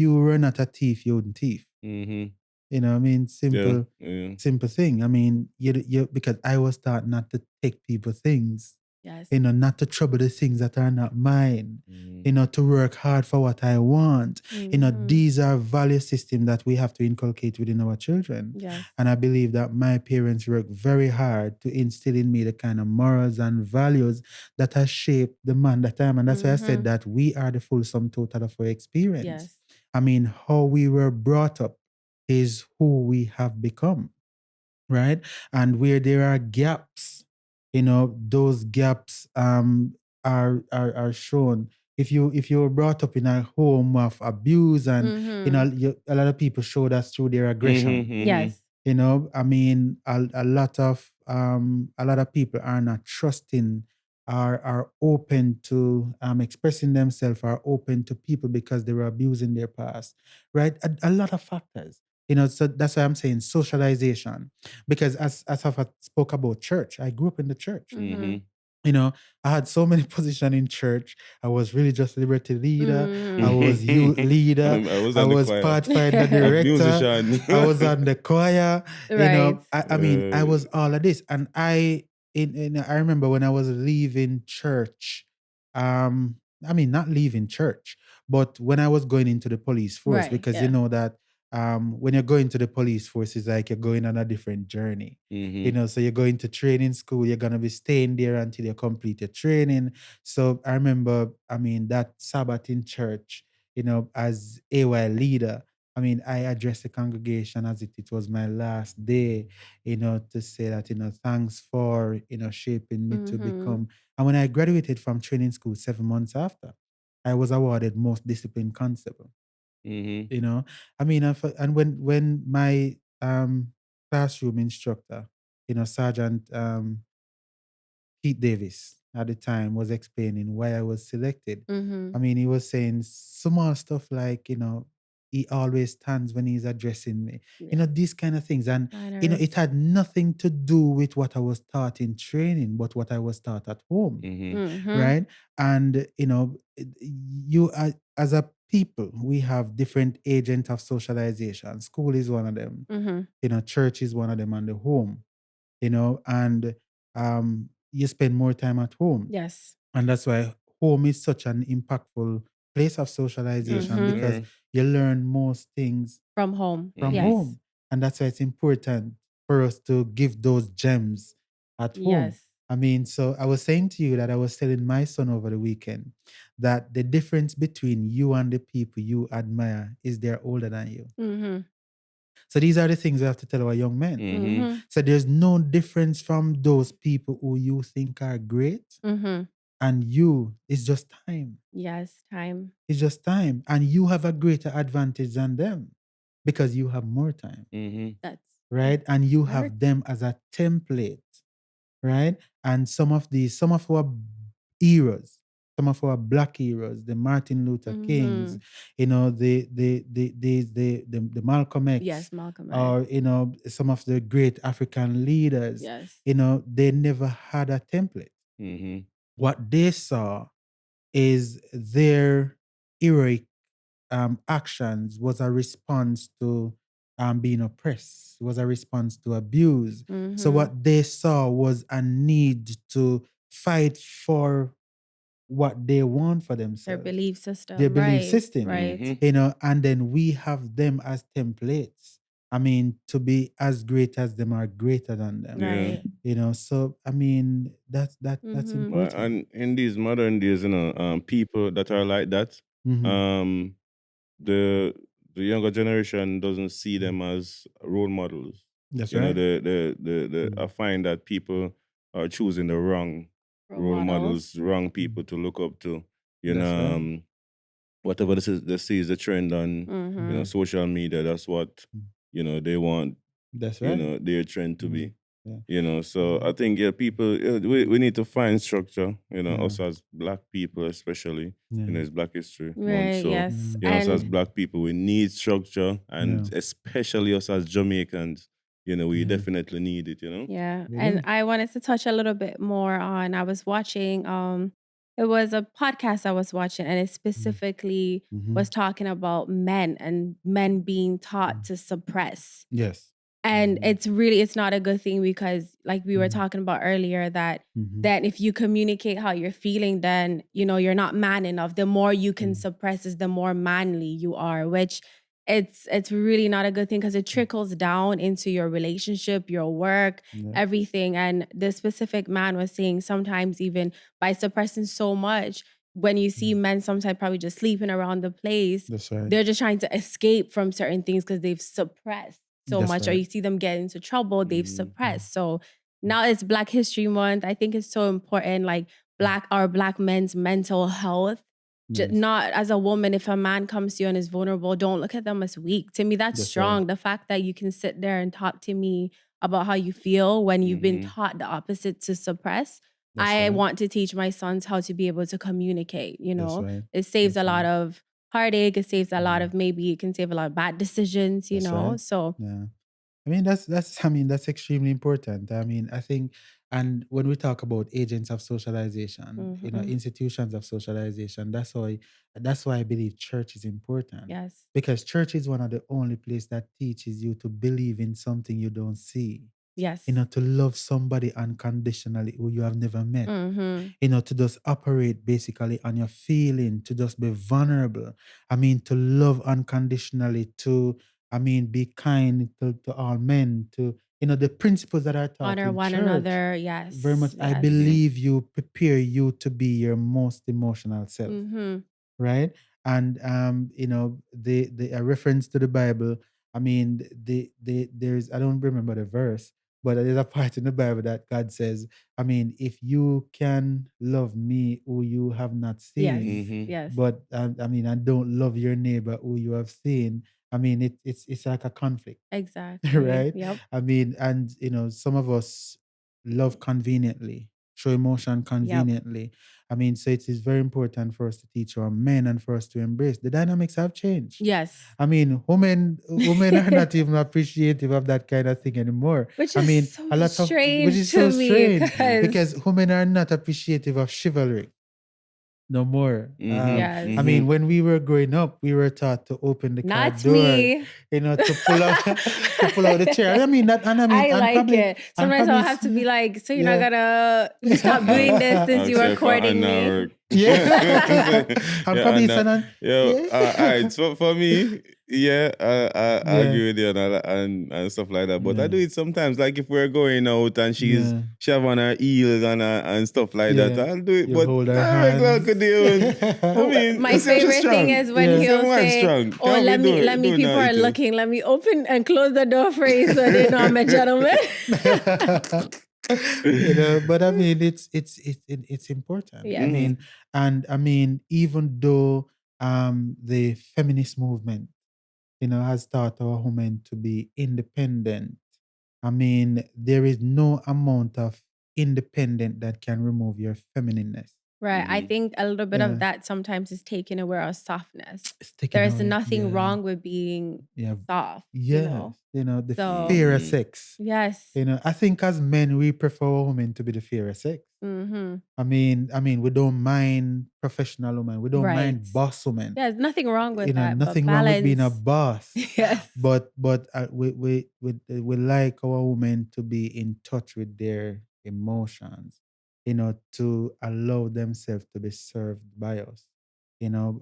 were not a thief, you wouldn't thief. You know, I mean, simple thing. I mean, you because I was taught not to take people things. Yes. You know, not to trouble the things that are not mine. You know, to work hard for what I want. You know, these are value systems that we have to inculcate within our children. Yes. And I believe that my parents worked very hard to instill in me the kind of morals and values that have shaped the man that I am. And that's why I said that we are the full sum total of our experience. Yes. I mean, how we were brought up is who we have become, right? And where there are gaps, you know, those gaps are shown. If you were brought up in a home of abuse and you know a lot of people show that through their aggression. Yes. You know, I mean, a lot of people are not trusting, are open to expressing themselves, are open to people because they were abused in their past, right? A lot of factors, you know. So that's why I'm saying socialization, because as I spoke about church, I grew up in the church. You know, I had so many positions in church. I was religious liberty leader. I was youth leader. I was pathfinder director. I was on the choir. You know, I mean, I was all of this. And I remember when I was leaving church, I mean, not leaving church, but when I was going into the police force, Right, because yeah. you know that when you're going to the police force, it's like you're going on a different journey. You know, so you're going to training school, you're going to be staying there until you complete your training. So I remember, I mean, that Sabbath in church, you know, as AY leader, I mean, I addressed the congregation as if it was my last day, you know, to say that, you know, thanks for, you know, shaping me to become. And when I graduated from training school 7 months after, I was awarded most disciplined constable. You know, I mean, and when my classroom instructor, you know, Sergeant Pete Davis at the time was explaining why I was selected. I mean, he was saying small stuff like, you know, he always stands when he's addressing me. Yeah. These kind of things. And, Manners. it had nothing to do with what I was taught in training, but what I was taught at home. Right? And, you as a people, we have different agents of socialization. School is one of them. Church is one of them, and the home. And you spend more time at home. Yes. And that's why home is such an impactful place of socialization, because you learn most things from home. From Yes. home. And that's why it's important for us to give those gems at home. Yes. I mean, so I was saying to you that I was telling my son over the weekend that the difference between you and the people you admire is they're older than you. So these are the things we have to tell our young men. So there's no difference from those people who you think are great and you. It's just time. Yes, time. It's just time. And you have a greater advantage than them because you have more time. That's right. And you Correct. have them as a template, right? And some of our heroes, some of our Black heroes, the Martin Luther Kings, the Malcolm X, Yes, Malcolm X. or some of the great African leaders, Yes. they never had a template. What they saw is their heroic actions was a response to being oppressed, was a response to abuse. So what they saw was a need to fight for what they want for themselves. Their belief system. Their belief system. Right. And then we have them as templates. I mean, to be as great as them or greater than them. Right. So I mean, that's important. And in these modern days, people that are like that, the younger generation doesn't see them as role models. That's right. right. I find that people are choosing the wrong role models, wrong people to look up to. Right. Whatever they see is the trend on social media. That's what they want. That's right. Their trend to be. Yeah. So I think people we need to find structure. Us as Black people, especially. It's Black History Month. Right. So Yes. us as And Black people, we need structure, and especially us as Jamaicans, we definitely need it. yeah. We And do. I wanted to touch a little bit more on, I was watching it was a podcast I was watching, and it specifically was talking about men and men being taught to suppress. Yes. And it's not a good thing, because like we were talking about earlier, that if you communicate how you're feeling, then you're not man enough. The more you can suppress is the more manly you are, which it's really not a good thing, because it trickles down into your relationship, your work, everything. And the specific man was saying sometimes even by suppressing so much, when you see men sometimes probably just sleeping around the place, That's right. they're just trying to escape from certain things because they've suppressed so That's much, or right. you see them get into trouble, they've suppressed. So now it's Black History Month. I think it's so important, like our Black men's mental health. Yes. Not as a woman, if a man comes to you and is vulnerable, don't look at them as weak. To me, that's That's strong. right. The fact that you can sit there and talk to me about how you feel when you've been taught the opposite, to suppress. That's I right. want to teach my sons how to be able to communicate. That's right. It saves That's a lot right. of heartache. It saves a lot of, maybe it can save a lot of bad decisions, That's right. So Yeah. I mean, that's extremely important. I mean, I think, and when we talk about agents of socialization, institutions of socialization, that's why I believe church is important. yes. Because church is one of the only place that teaches you to believe in something you don't see. Yes. To love somebody unconditionally who you have never met. Mm-hmm. To just operate basically on your feeling, to just be vulnerable. I mean, to love unconditionally, to, be kind to all men, to, the principles that are taught Honor in one church. another. Yes. Very much. I Yes. believe you prepare you to be your most emotional self. Mm-hmm. Right? And the a reference to the Bible. I mean, there's, I don't remember the verse, but there's a part in the Bible that God says, I mean, if you can love me who you have not Yes. seen, Yes. but and don't love your neighbor who you have seen, I mean, it's like a conflict. Exactly. Right? Yep. I mean, and some of us love conveniently, show emotion conveniently. I mean, so it is very important for us to teach our men and for us to embrace. The dynamics have changed. Yes. I mean, women are not even appreciative of that kind of thing anymore. Which I is mean, so a lot of which strange is to so me strange because because women are not appreciative of chivalry no more. yes. I mean, when we were growing up, we were taught to open the car Not door, me. to pull out to pull out the chair. I mean that, and I and like probably it. and Sometimes I'll probably have to be like, so you're not yeah. gonna stop doing this since you were courting me. Yeah. And probably and it's an all right. So for me, I yeah. agree with you and stuff like that. But I Yeah. do it sometimes. Like if we're going out and she Yeah. have on her heels and stuff like that, Yeah. I'll do it. You But hold her I regular hands. could do. I mean, My you see, she's favorite thing strong. is when Yeah. he'll So I'm say, strong. "Oh, Can't let be me. doing People that are eating. looking. Let me open and close the door for you, so they know I'm a gentleman." But I mean, it's important. I Yes. mean, and I mean, even though the feminist movement, has taught our women to be independent. I mean, there is no amount of independent that can remove your feminineness. Right. I think a little bit Yeah. of that sometimes is taking away our softness. It's taken There's away. nothing Yeah. wrong with being Yeah. soft. Yes. The So fear of sex. yes. I think as men, we prefer women to be the fear of sex. Mm-hmm. I mean, we don't mind professional women. We don't Right. mind boss women. There's nothing wrong with that. Nothing but wrong with being a balance. boss. Yes. But we like our women to be in touch with their emotions, to allow themselves to be served by us,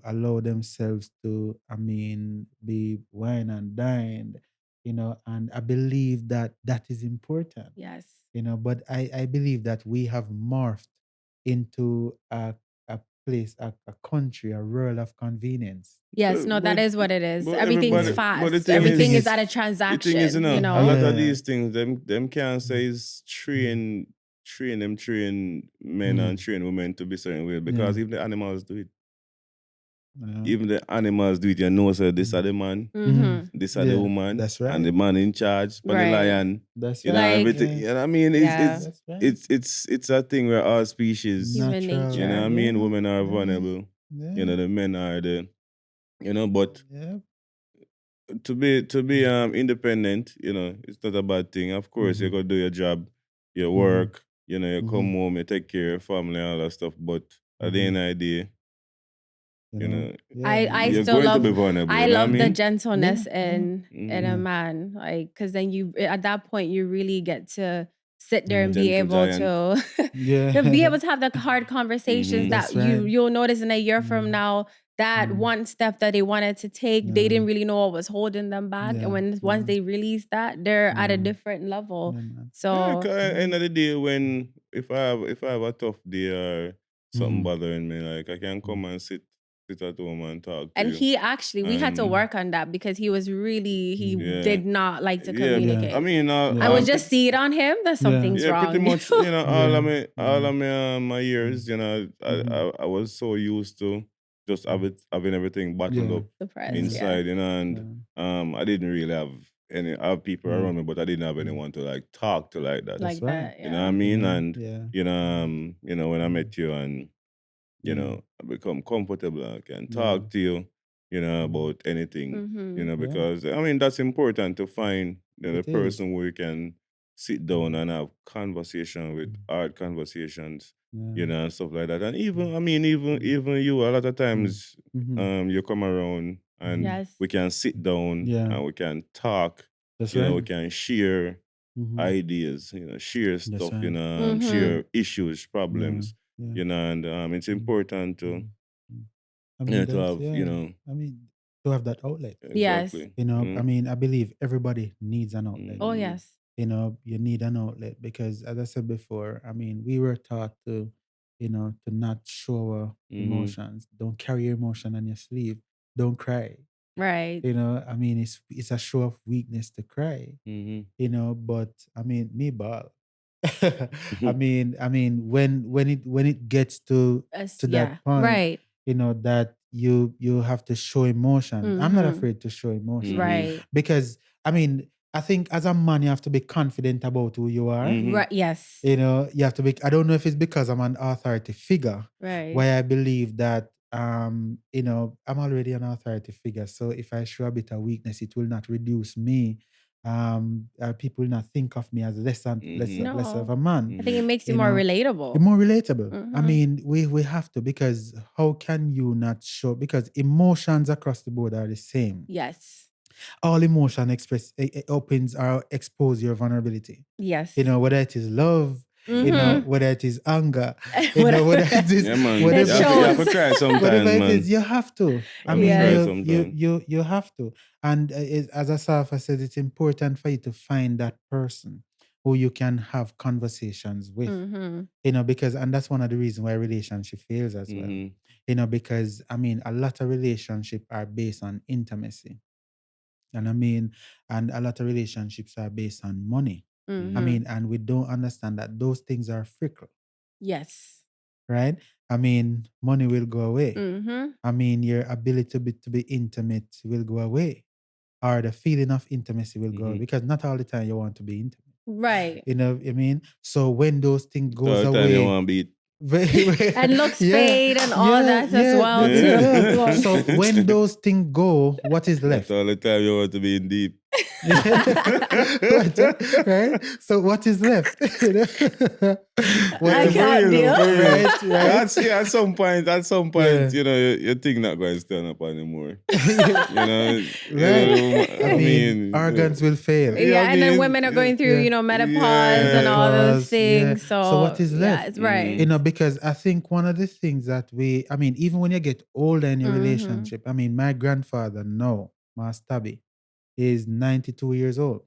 allow themselves to, be wine and dined, and I believe that is important, Yes. but I believe that we have morphed into a place, a country, a world of convenience. Yes, no, that is what it is. But Everything's everybody, but the fast. thing Everything Everything is is at a the thing is, transaction, a lot know? of Yeah. these things, them can't say is train men and train women to be certain way because Yeah. even the animals do it. Yeah. Even the animals do it. So this are the man, Mm-hmm. this are the Yeah, woman, that's and the right. man in charge, but the Right. lion. That's You know right. Like- everything. Yeah. You know what I mean? Yeah. That's right. It's a thing where our species. Human Natural. nature. You know what I mean? Yeah, Women are yeah, vulnerable. yeah, The men are the. But yeah. to be independent, it's not a bad thing. Of course, you Mhm. gotta do your job, your Mhm. work, you come Mhm. home, you take care of your family and all that stuff. But at the end of the day, I you're still going love to be vulnerable. I you know what love I the mean? gentleness Yeah, in a Yeah. man. Like, because then you at that point you really get to sit there and be Gentle able giant. to Yeah. be able to have the hard conversations That's that right. you'll notice in a year from Mm. now that Mm. one step that they wanted to take, Yeah. they didn't really know what was holding them back. Yeah, And once yeah. they release that, they're at a Yeah. different level. Yeah, man. So Yeah, 'cause at the end of the day, when if I have a tough day or something Mhm. bothering me, like I can come and sit at home and talk to and you. he actually we had to And- work on that because he was really he Yeah. did not like to Yeah, communicate. I mean, I would just see it on him that something's yeah, wrong. pretty much. All Yeah, of me, yeah. my years, Mhm. I was so used to just having everything bottled Yeah. up Suppressed, inside, and Yeah. I didn't really I have people Mm. around me, but I didn't have anyone to like talk to like that. like That's right. that. You know what I Yeah. mean? Yeah. And Yeah. when I met you and Mm. I become comfortable, I can Yeah. talk to you, Mm. about anything, Mm-hmm. Yeah. because I mean that's important to find the It is. person where you can sit down and have conversation with hard conversations, Yeah. and stuff like that. And even you, a lot of times, Mhm. you come around and Yes. we can sit down Yeah. and we can talk, That's we right. can share Mhm. ideas, share That's stuff, right. Mhm. share issues, Yeah. problems, Yeah. and it's important to, Mm. I mean, to have, I mean, to have that outlet. Yes. exactly. I mean, I believe everybody needs an outlet. Oh Mhm. yes. You need an outlet because, as I said before, I mean, we were taught to, to not show our Mhm. emotions. Don't carry your emotion on your sleeve. Don't cry. Right. I mean, it's a show of weakness to cry. Mhm. But I mean, me ball. I mean, when it gets to Yeah. that point, Right. that you have to show emotion. I'm not Mhm. afraid to show emotion Right. because I mean, I think as a man, you have to be confident about who you are. Right. Yes. You know, you have to be, I don't know if it's because I'm an authority figure, Right. why I believe that, you know, I'm already an authority figure. So if I show a bit of weakness, it will not reduce me. People will not think of me as less of No. a man. I think it makes you You more know, relatable. more relatable. I Mhm. mean, we have to, because how can you not show? Because emotions across the board are the same. Yes. All emotion opens or expose your vulnerability. Yes. You know, whether it is love, you know, whether it is anger, you Whatever. know, whether it is, Yeah, man. whatever, You have to cry sometimes, whatever it man. is, you have to. I You mean, have to cry Yes. sometimes. you have to. And as Asafa says, it's important for you to find that person who you can have conversations with. Mhm. You know, because, and that's one of the reasons why relationship fails as well. You know, because I mean, a lot of relationships are based on intimacy. And I mean, and a lot of relationships are based on money. I Mhm. mean, and we don't understand that those things are fickle, Yes. right? I mean, money will go away. Mhm. I mean, your ability to be intimate will go away, or the feeling of intimacy will go away, because not all the time you want to be intimate. Right. You know what I mean? So when those things All goes the time you away, want to beat. And looks fade and all that as well yeah. too. So when those things go, what is left? All the time you want to be in deep. Right? So what is left? I can't deal. Right? At some point, Yeah. you know, your thing not going to stand up anymore. Right. I mean, organs will fail. Yeah, and then women are going through, you know, menopause and all those things. So what is left? Yeah, it's right. You know, because I think one of the things that I mean, even when you get older in your relationship, I mean, my grandfather, Mastabi, is 92 years old.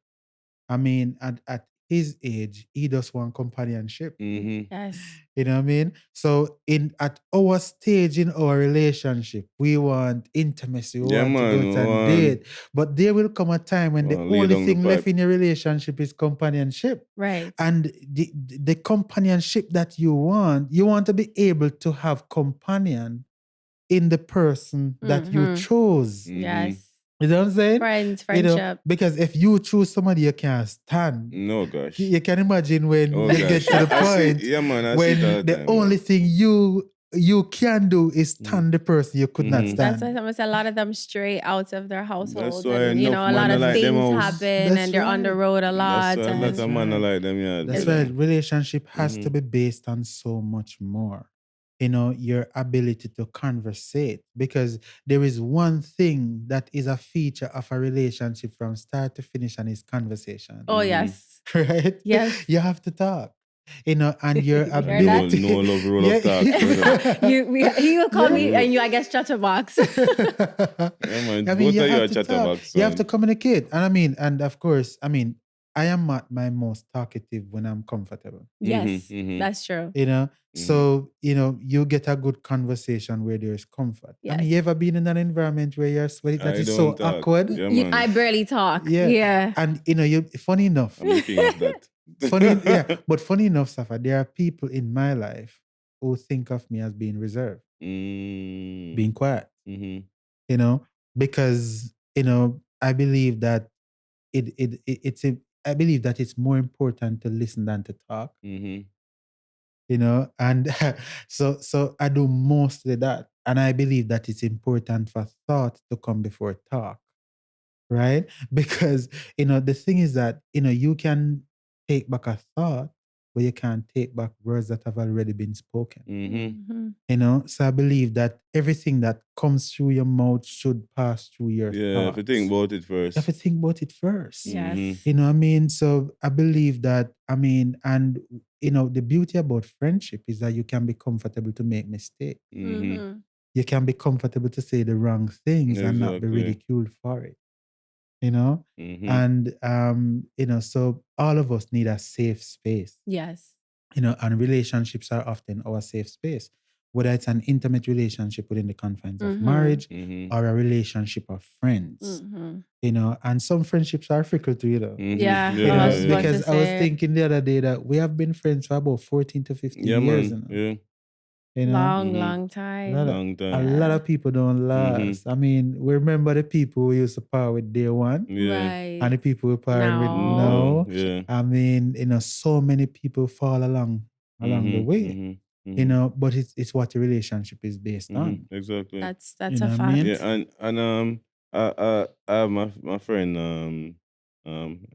I mean, at his age, he does want companionship. Yes. You know what I mean? So at our stage in our relationship, we want intimacy, we want to go out and date. But there will come a time when the only thing left in your relationship is companionship. Right. And the companionship that you want to be able to have companion in the person that you chose. Yes. You know what I'm saying? Friendship. You know, because if you choose somebody you can't stand, no gosh, you can imagine when you get to the point when the only thing you can do is stand the person you could not stand. That's why a lot of them stray out of their households. That's why and, you know, a lot of things happen and they're on the road a lot. That's why a lot of men like them, yeah. That's why relationship has to be based on so much more. You know, your ability to conversate, because there is one thing that is a feature of a relationship from start to finish, and it's conversation. Oh, yes. Right? Yes. You have to talk. You know, and your ability. No love rule of talk. He will call me and you, I guess, chatterbox. Man, I mean, you have to chatterbox. talk. You have to communicate. And I mean, and of course, I mean, I am at my most talkative when I'm comfortable. Yes, that's true. You know, so, you know, you get a good conversation where there's comfort. Yes. I mean, you ever been in an environment where that is so awkward? Yeah, I barely talk. Yeah. And, you know, funny enough. I'm looking at that. But funny enough, Safa, there are people in my life who think of me as being reserved, being quiet. You know, because, you know, I believe that I believe that it's more important to listen than to talk. You know, and so I do mostly that. And I believe that it's important for thought to come before talk. Right? Because, you know, the thing is that, you know, you can take back a thought, but you can't take back words that have already been spoken. You know, so I believe that everything that comes through your mouth should pass through your thoughts. Yeah, if you think about it first. You have to think about it first. Yes. You know what I mean? So I believe that, I mean, and, you know, the beauty about friendship is that you can be comfortable to make mistakes. You can be comfortable to say the wrong things and not be ridiculed for it. You know? And, you know, so all of us need a safe space. Yes. You know, and relationships are often our safe space, whether it's an intimate relationship within the confines of marriage or a relationship of friends. You know, and some friendships are fickle too, you know. Yeah. You know, because I was thinking the other day that we have been friends for about 14 to 15 years. Man. You know? You know, Long, Mhm. long a time. lot of, Long a time. lot of people don't last. I mean, we remember the people we used to par with day one Yeah. and the Right. people we par with Now. now. Yeah. I mean, so many people fall along the way. But it's what the relationship is based on. Exactly. That's You a know what I fact. mean? Yeah, and I have my friend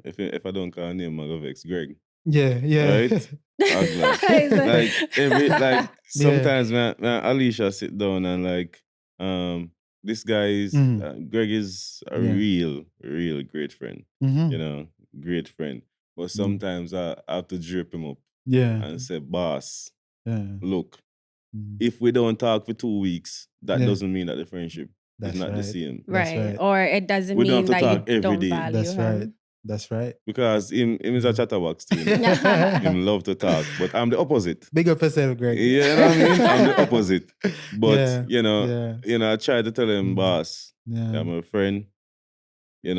if I don't call her name, I'll go vex Greg. Yeah, yeah. Right? Agla. He's Like Yeah. sometimes man, Alicia sit down and like this guy is Greg is a Yeah. real great friend. Great friend. But sometimes I have to drip him up Yeah. and say, boss, Yeah. look, if we don't talk for 2 weeks, that Yeah. doesn't mean that the friendship is That's not the right. same. That's right. right. Or it doesn't We don't mean have to that you talk every don't day. value That's right. him. That's right. Because him is a chatterbox too, him love to talk, but I'm the opposite. Big up yourself, Greg. You know what I mean? I'm the opposite. But Yeah. I try to tell him, boss, Yeah. I'm a friend, Yeah.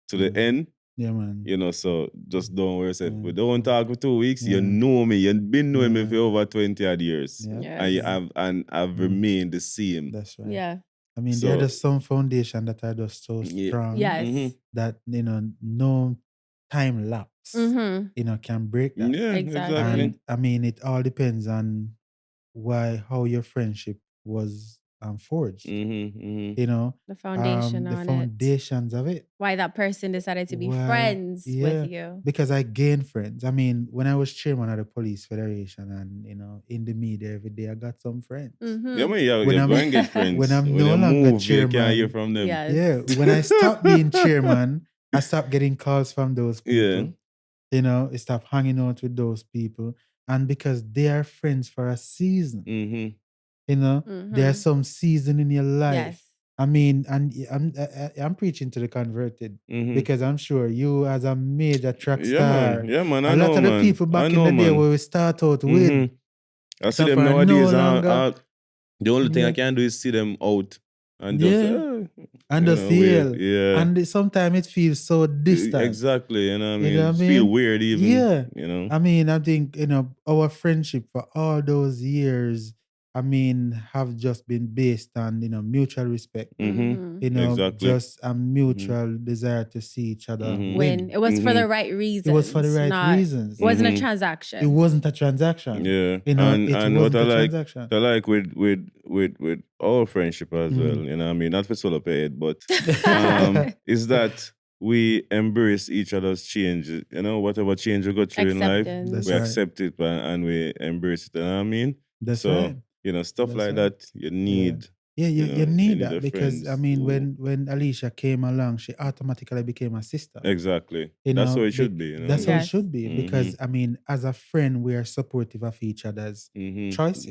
to the end. Yeah, man. So just don't worry yourself. Yeah. We don't talk for 2 weeks. Yeah. You know me. You've been knowing me Yeah. for over 20 odd years. Yeah. Yes. And I've remained the same. That's right. Yeah. I mean, there are So just some foundation that are just so yeah. strong Yes. that no time lapse can break that. Yeah, Exactly. exactly. And I mean, it all depends on how your friendship was forged. The foundation The on it. foundations of it. Why that person decided to be Why- friends yeah, with you. Because I gained friends. I mean, when I was chairman of the Police Federation and in the media every day, I got some friends. Yeah, man, you When I'm- go and get friends. when I'm no you longer move, you can't hear chairman, from them. Yes. Yeah, when I stopped being chairman, I stopped getting calls from those people. Yeah. I stopped hanging out with those people. And because they are friends for a season, there are some season in your life. Yes. I mean, and I'm preaching to the converted because I'm sure you, as a major track star, Yeah, man. a lot of the people back in the day where we start out with, I see so them for nowadays. no longer- The only thing I Yeah. can do is see them out and Yeah. just and you the know, feel, weird. Yeah, and sometimes it feels so distant. exactly. You know what I You mean? know what I Feel mean? weird even. Yeah. You know. I mean, I think, our friendship for all those years, I mean, have just been based on, mutual respect. Exactly. Just a mutual desire to see each other Win. It was for the right reasons. It was for the right not- reasons. It wasn't a transaction. It wasn't a transaction. Yeah, it and what wasn't I a like, transaction. I like with our friendship as well. You know, what I mean, not for solo paid, but is that we embrace each other's change. You know, whatever change we go through in life, Acceptance. That's we right. accept it and we embrace it. You know what I mean? That's So right. stuff That's like right. that you need. Yeah, you you need need that a because friends I mean, who- when Alicia came along, she automatically became a sister. Exactly. You That's know, how it should be. You know? That's how it Yes. should be because I mean, as a friend, we are supportive of each other's choices.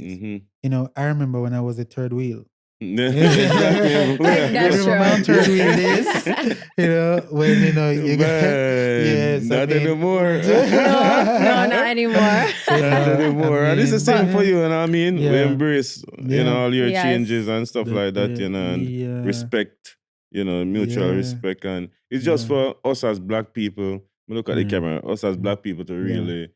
I remember when I was the third wheel. Exactly. That's Remember my true. third wheel days? When you yes, not I mean, anymore. No, not anymore. Not anymore. And it's the same for you, you know what I mean? We Yeah. embrace, Yeah. all your Yes. changes and stuff like that, and yeah. respect, mutual Yeah. respect. And it's just for us as black people, look at the camera, us as black people to really,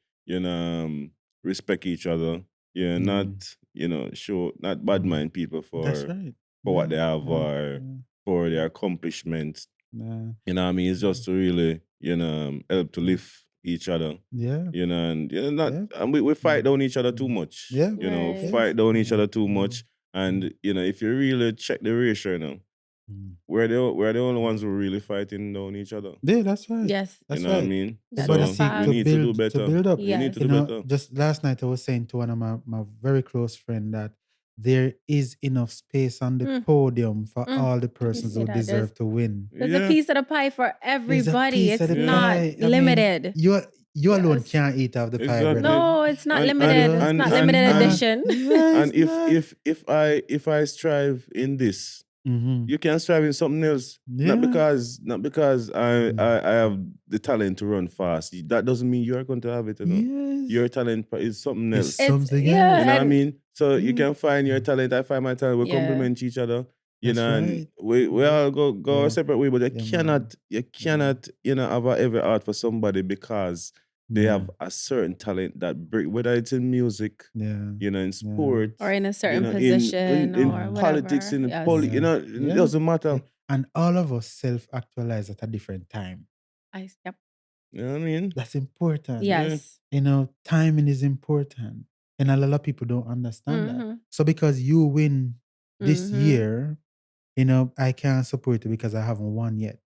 respect each other. Yeah, not, not bad mind people That's for right. what they have Yeah. or for their accomplishments. Yeah. You know what I mean? It's just to really, help to lift each other. Yeah. And not Yeah. and we fight down each other too much. Yeah. Right. Fight down each other too much. And if you really check the ratio we're the only ones who are really fighting down each other. Yeah, that's right. Yes. That's You know what I right. mean? That's So a Everybody seek fact. we to need build, to do better. to build up. We need Yes. to You do know, better. just last night I was saying to one of my very close friend that there is enough space on the podium for all the persons say who that. deserve to win. There's a piece of the pie for There's a everybody. piece It's of the not pie. I mean, limited. you alone Yes. can't eat off the pie, Exactly. brother. No, it's not And- limited. and- It's not and- limited and- edition. And if I strive in this, you can strive in something else. Not because I have the talent to run fast. That doesn't mean you are going to have it. Yes. Your talent is something It's else. something yeah, else. You know what I and- mean? So you can find your talent. I find my talent. We Yeah. complement each other. That's And right. we all go our separate way. But you Yeah, man. cannot have every art for somebody because they have a certain talent that break, whether it's in music, in sports, or in a certain in position or politics, whatever. in Yes. it doesn't matter. And all of us self-actualize at a different time. Yep. You know what I mean? That's important. Yes. Timing is important. And a lot of people don't understand that. So because you win this year, I can't support you because I haven't won yet.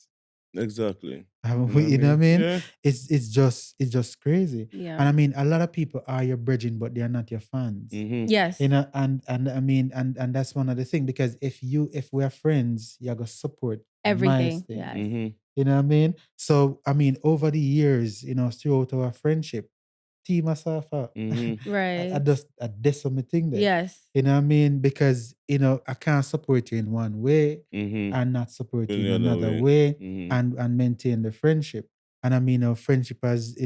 Exactly. You know what I mean? Yeah. It's just crazy. Yeah. And I mean, a lot of people are your brethren, but they are not your fans. Yes. And I mean, and that's one of the things, because if we're friends, you're gonna support everything. my thing. Yes. You know what I mean? So I mean, over the years, throughout our friendship, team Asafa, Right. I did something there. Yes. You know what I mean? Because I can't support you in one way and not support you in another way, and maintain the friendship. And I mean, friendship has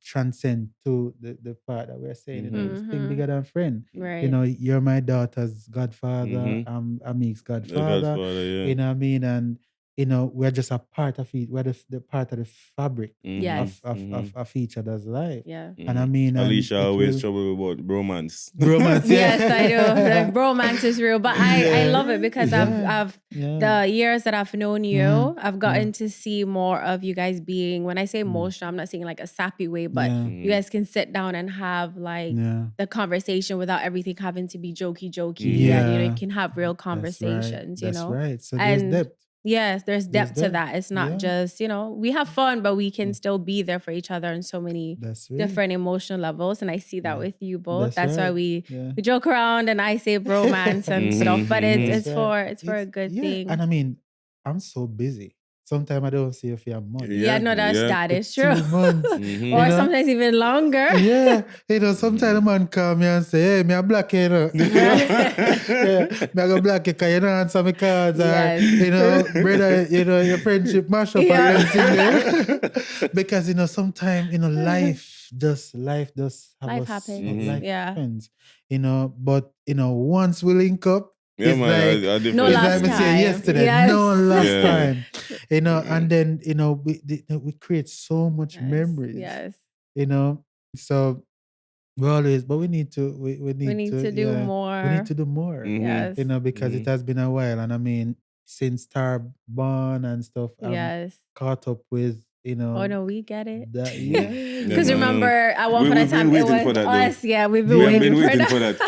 transcend to the part that we're saying. This thing bigger than friend. Right. You're my daughter's godfather. I'm Amik's godfather. You know what I mean? And we're just a part of it. We're the part of the fabric Yes. of each other's life. Yeah. And I mean, Alicia always trouble about bromance. Bromance, yeah. Yes, I do. The bromance is real, but I love it because I've the years that I've known you, I've gotten to see more of you guys being. When I say emotional, I'm not saying like a sappy way, but you guys can sit down and have like the conversation without everything having to be jokey. And you can have real conversations. That's right. So and there's depth. Yes, there's depth to depth. that. It's not just, we have fun, but we can still be there for each other on so many different emotional levels. And I see that with you both. That's why we joke around and I say bromance and stuff. But it's for a good thing. And I mean, I'm so busy. Sometimes I don't see if you have money. That is true. 2 months. Or sometimes even longer. Sometimes a man call me and say, hey, me a black you. Me I go black you because you don't answer my cards. Or, brother, your friendship mash up and everything. Because, sometimes, life does have happens. Life happens. But, once we link up, it's like no last time. Say yesterday, no last time. And then we create so much memories. Yes. So but we need to do more. We need to do more. Yes. Because it has been a while, and I mean, since Star born and stuff, I'm caught up with. Oh no, we get it. Because remember, at one point in time, it was us. Yeah, we've been waiting for that.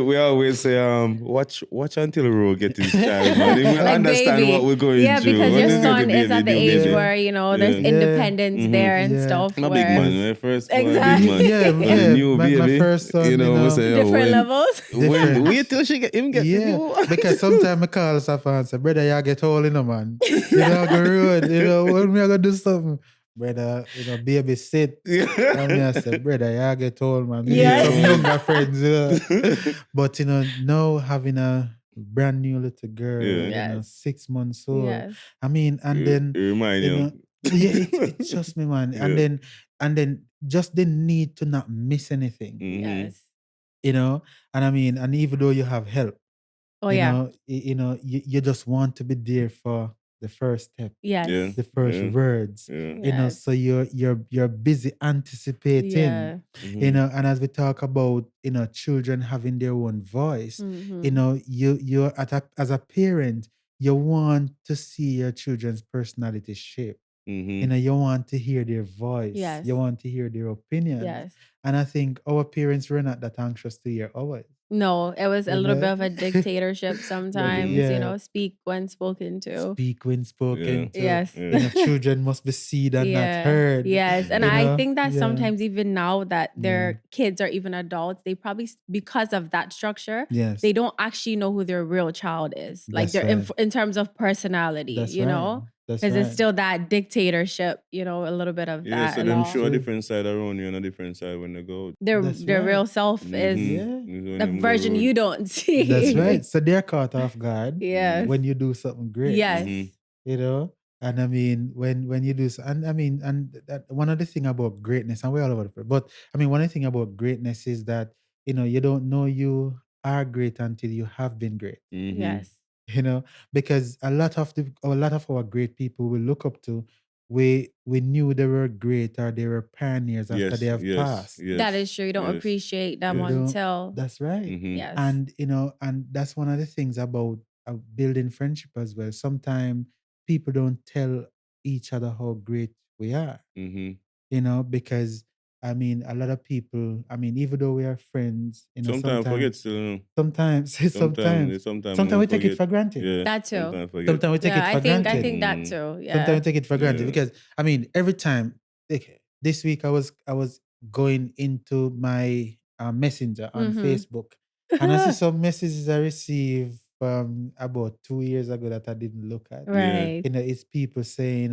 We always say, watch until Rowe get his child. But we understand baby. What we're going through. Yeah, because your son is at the age where there's independence there and stuff. My big man, my first exactly. big man. Yeah. New baby. My first son, we say, different levels. Wait till she get him get the new. Because sometimes I call Safa and say, brother, you get all in a man. Go road. When we are gonna do something, brother, baby sit. And me I said, brother, you get old, man. We need some younger friends, But now having a brand new little girl, 6 months old. Yes. I mean, and then remind you. It's just me, man. And then just the need to not miss anything. Yes. And I mean, and even though you have help, you just want to be there for the first step. Yes. The first words. So you're busy anticipating. And as we talk about children having their own voice, you as a parent, you want to see your children's personality shape. You want to hear their voice. Yes. You want to hear their opinions. Yes. And I think our parents were not that anxious to hear ours. No, it was a little bit of a dictatorship sometimes, speak when spoken to. Speak when spoken to. Yes. Children must be seen and not heard. Yes. And I think that sometimes even now that their kids are even adults, they probably, because of that structure, they don't actually know who their real child is. Like they're in terms of personality, because it's still that dictatorship, a little bit of that. Yeah, so them show a different side around you and a different side when they go. Their real self is the version you don't see. That's right. So they're caught off guard when you do something great. Yes. And I mean, when you do, and I mean, and that one of the thing about greatness, and we're all over the place, but I mean, one of the thing about greatness is that, you don't know you are great until you have been great. Yes. Because a lot of our great people we look up to we knew they were great or they were pioneers after they Yes, have yes, passed. That yes, is true. You don't yes. appreciate them You know, until that's right. yes. And and that's one of the things about building friendship as well. Sometimes people don't tell each other how great we are. Because I mean, a lot of people. I mean, even though we are friends, Sometimes forget still. sometimes Sometimes we we take it forget. for granted. Yeah. That too. Sometimes forget. Sometimes we take Yeah, it for I think granted. that too. Yeah. Sometimes we take it for granted Yeah. because I mean, every time like, this week I was going into my messenger on Facebook, and I see some messages I received from about 2 years ago that I didn't look at. Right. It's people saying,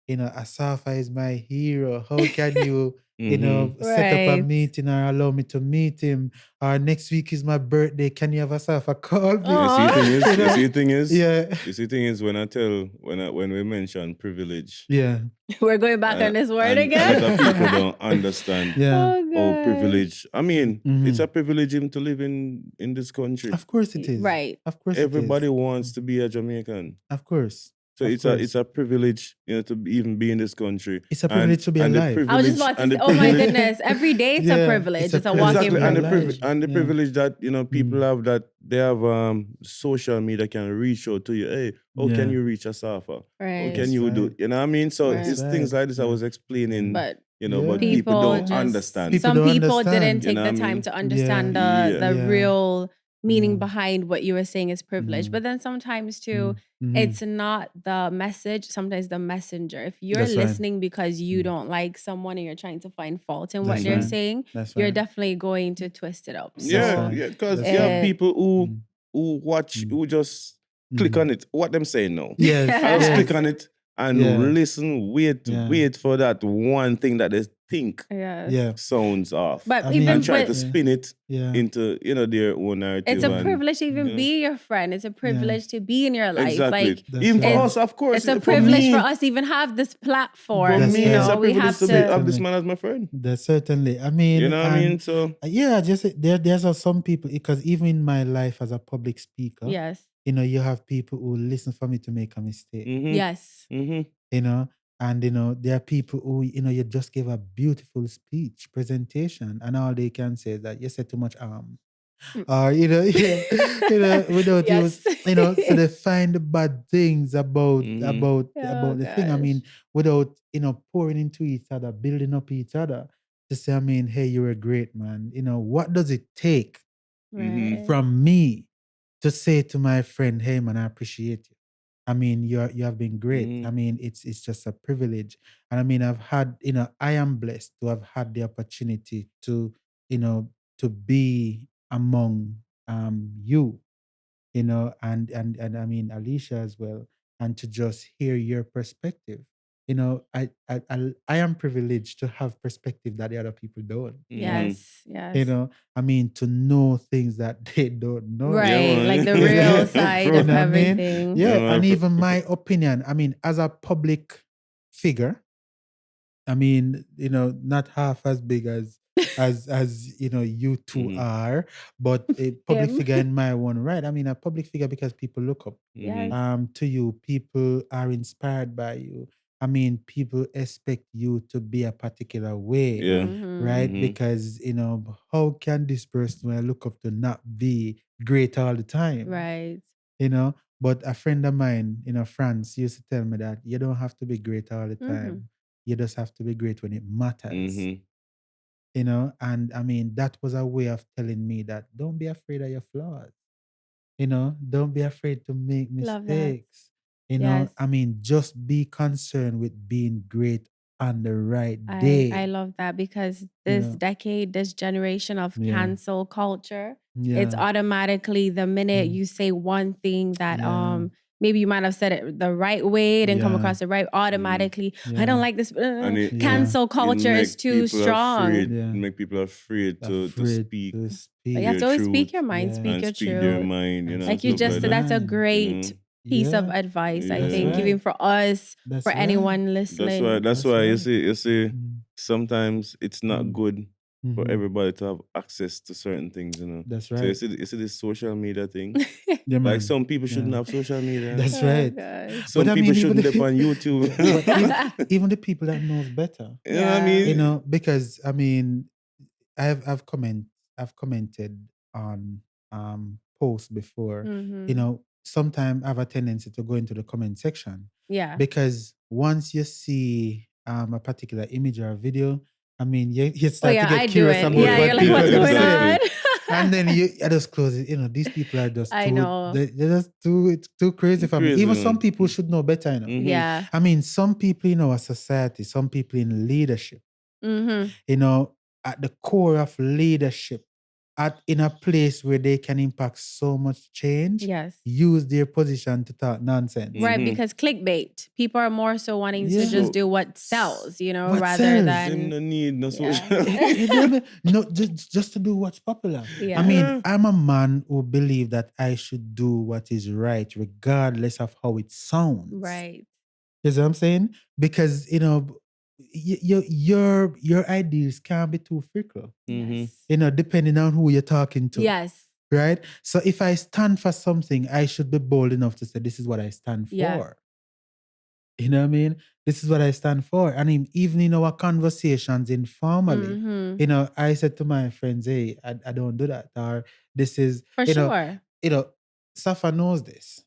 Asafa is my hero. How can you, set up a Right. meeting or allow me to meet him? Or next week is my birthday. Can you have Asafa call me? You see, the thing is, Yeah. You see, the thing is, when we mention privilege, Yeah. We're going back on this word and again. a lot of people don't understand Yeah. privilege. I mean, Mhm. it's a privilege him to live in this country. Of course it is. Right. Of course Everybody it is. wants to be a Jamaican. Of course. So Of it's course. a privilege, to even be in this country. It's a privilege to be and the alive. I was just about to say, oh my goodness, every day it's a Yeah, privilege. it's a It's a privilege walking to be Exactly, privilege. alive. and the Yeah. privilege that people have, that they have social media can reach out to you. Hey, how can Yeah. you reach a Safa? How Right. can That's you do? right. You know what I mean? So Right. it's That's things right. like this I Yeah. was explaining. But But people people don't just understand. People some don't people didn't understand. take You know the what I time mean? to understand Yeah. the Yeah. real meaning Yeah. behind what you were saying is privilege. But then sometimes too, it's not the message, sometimes the messenger. If you're That's right. listening because you don't like someone and you're trying to find fault in what That's they're right. saying, That's you're right. definitely going to twist it up. Yeah, So yeah, because That's you have right. people Mm. who watch, Mm. who just click on it. What them saying now? Yes. I just yes. click on it and Yeah. listen, Yeah. wait for that one thing that they think yes. Yeah. sounds off. But I even mean, And try with to spin it Yeah. into, their own narrative. it's a and, privilege to even you know. be your friend. It's a privilege to be in your life. Exactly. Like That's Even for right. us, of course. it's a for privilege me, for us to even have this platform. For That's me, right. it's a we privilege have to to have this man as my friend. That's certainly. I mean, You know what I mean? So yeah, just there's some people, because even in my life as a public speaker, yes. you have people who listen for me to make a mistake. Yes. And there are people who you just give a beautiful speech presentation, and all they can say is that you said too much or without Yes. so they find the bad things about Mhm. about the thing. I mean, without pouring into each other, building up each other to say, I mean, hey, you're a great man. What does it take Right. from me to say to my friend, hey man, I appreciate you. I mean, you have been great. I mean, it's just a privilege. And I mean, I've had, I am blessed to have had the opportunity to, to be among you, and I mean Alicia as well, and to just hear your perspective. I am privileged to have perspective that the other people don't. Yes. Yes. I mean, to know things that they don't know. Right. man. Like the real side Bro. of You know what I mean? everything. Yeah, Yeah, man. and even my opinion. I mean, as a public figure, I mean, not half as big as you two are, but a public Him. figure in my one right. I mean, a public figure because people look up Yes. to you. People are inspired by you. I mean, people expect you to be a particular way, Yeah. right? Mhm. Because how can this person who I look up to not be great all the time? Right. But a friend of mine, France, used to tell me that you don't have to be great all the time. You just have to be great when it matters. And I mean, that was a way of telling me that don't be afraid of your flaws. Don't be afraid to make Love that. mistakes. Yes. I mean, just be concerned with being great on the right day. I love that because this know. decade, this generation of Yeah. cancel culture, Yeah. it's automatically the minute you say one thing that Yeah. maybe you might have said it the right way, it didn't come Yeah. across the right, automatically, I Yeah. don't like this. And it- Cancel It culture is make too people strong. afraid- Yeah. Make people afraid to speak. to But speak. you have to their always speak truth your mind, Yeah. speak and your speak their truth. mind, And Like speak you just your said, that's a mind. great piece of Yeah. advice, I Yeah. think, That's even right. for us, That's for right. anyone listening. That's That's why you right. see Mm. sometimes it's not Mm. good for everybody to have access to certain things, That's So you right. see this social media thing. Yeah, Like man. some people Yeah. shouldn't have social media. That's Oh right. gosh. Some But I people mean, even shouldn't the, dip on YouTube. but even the people that knows better, You know what I Yeah. mean? you know, because I mean, I've commented on posts before. You know, sometimes I have a tendency to go into the comment section Yeah. because once you see a particular image or a video, I mean, you Oh start to yeah, I get do curious it. about Yeah, you're what like, people what's are going saying. on? And then I just close it. You know, these people are just I too, know. they're just too crazy for me. Crazy, Even some man. people should know better, you know. Yeah. I mean, some people in our society, some people in leadership, you know, at the core of leadership, in a place where they can impact so much change, Yes. use their position to talk nonsense. Right, because clickbait. People are more so wanting to Yeah. just do what sells, What rather sells? Them than no need no social. No, just to do what's popular. Yeah. I mean, I'm a man who believe that I should do what is right, regardless of how it sounds. right. You know what I'm saying? Because your ideas can't be too fickle. Yes. You know, depending on who you're talking to. Yes. Right? So if I stand for something, I should be bold enough to say, this is what I stand for. Yeah. You know what I mean? This is what I stand for. And even in our conversations informally, you know, I said to my friends, hey, I don't do that. Or this is, For sure. Safa knows this.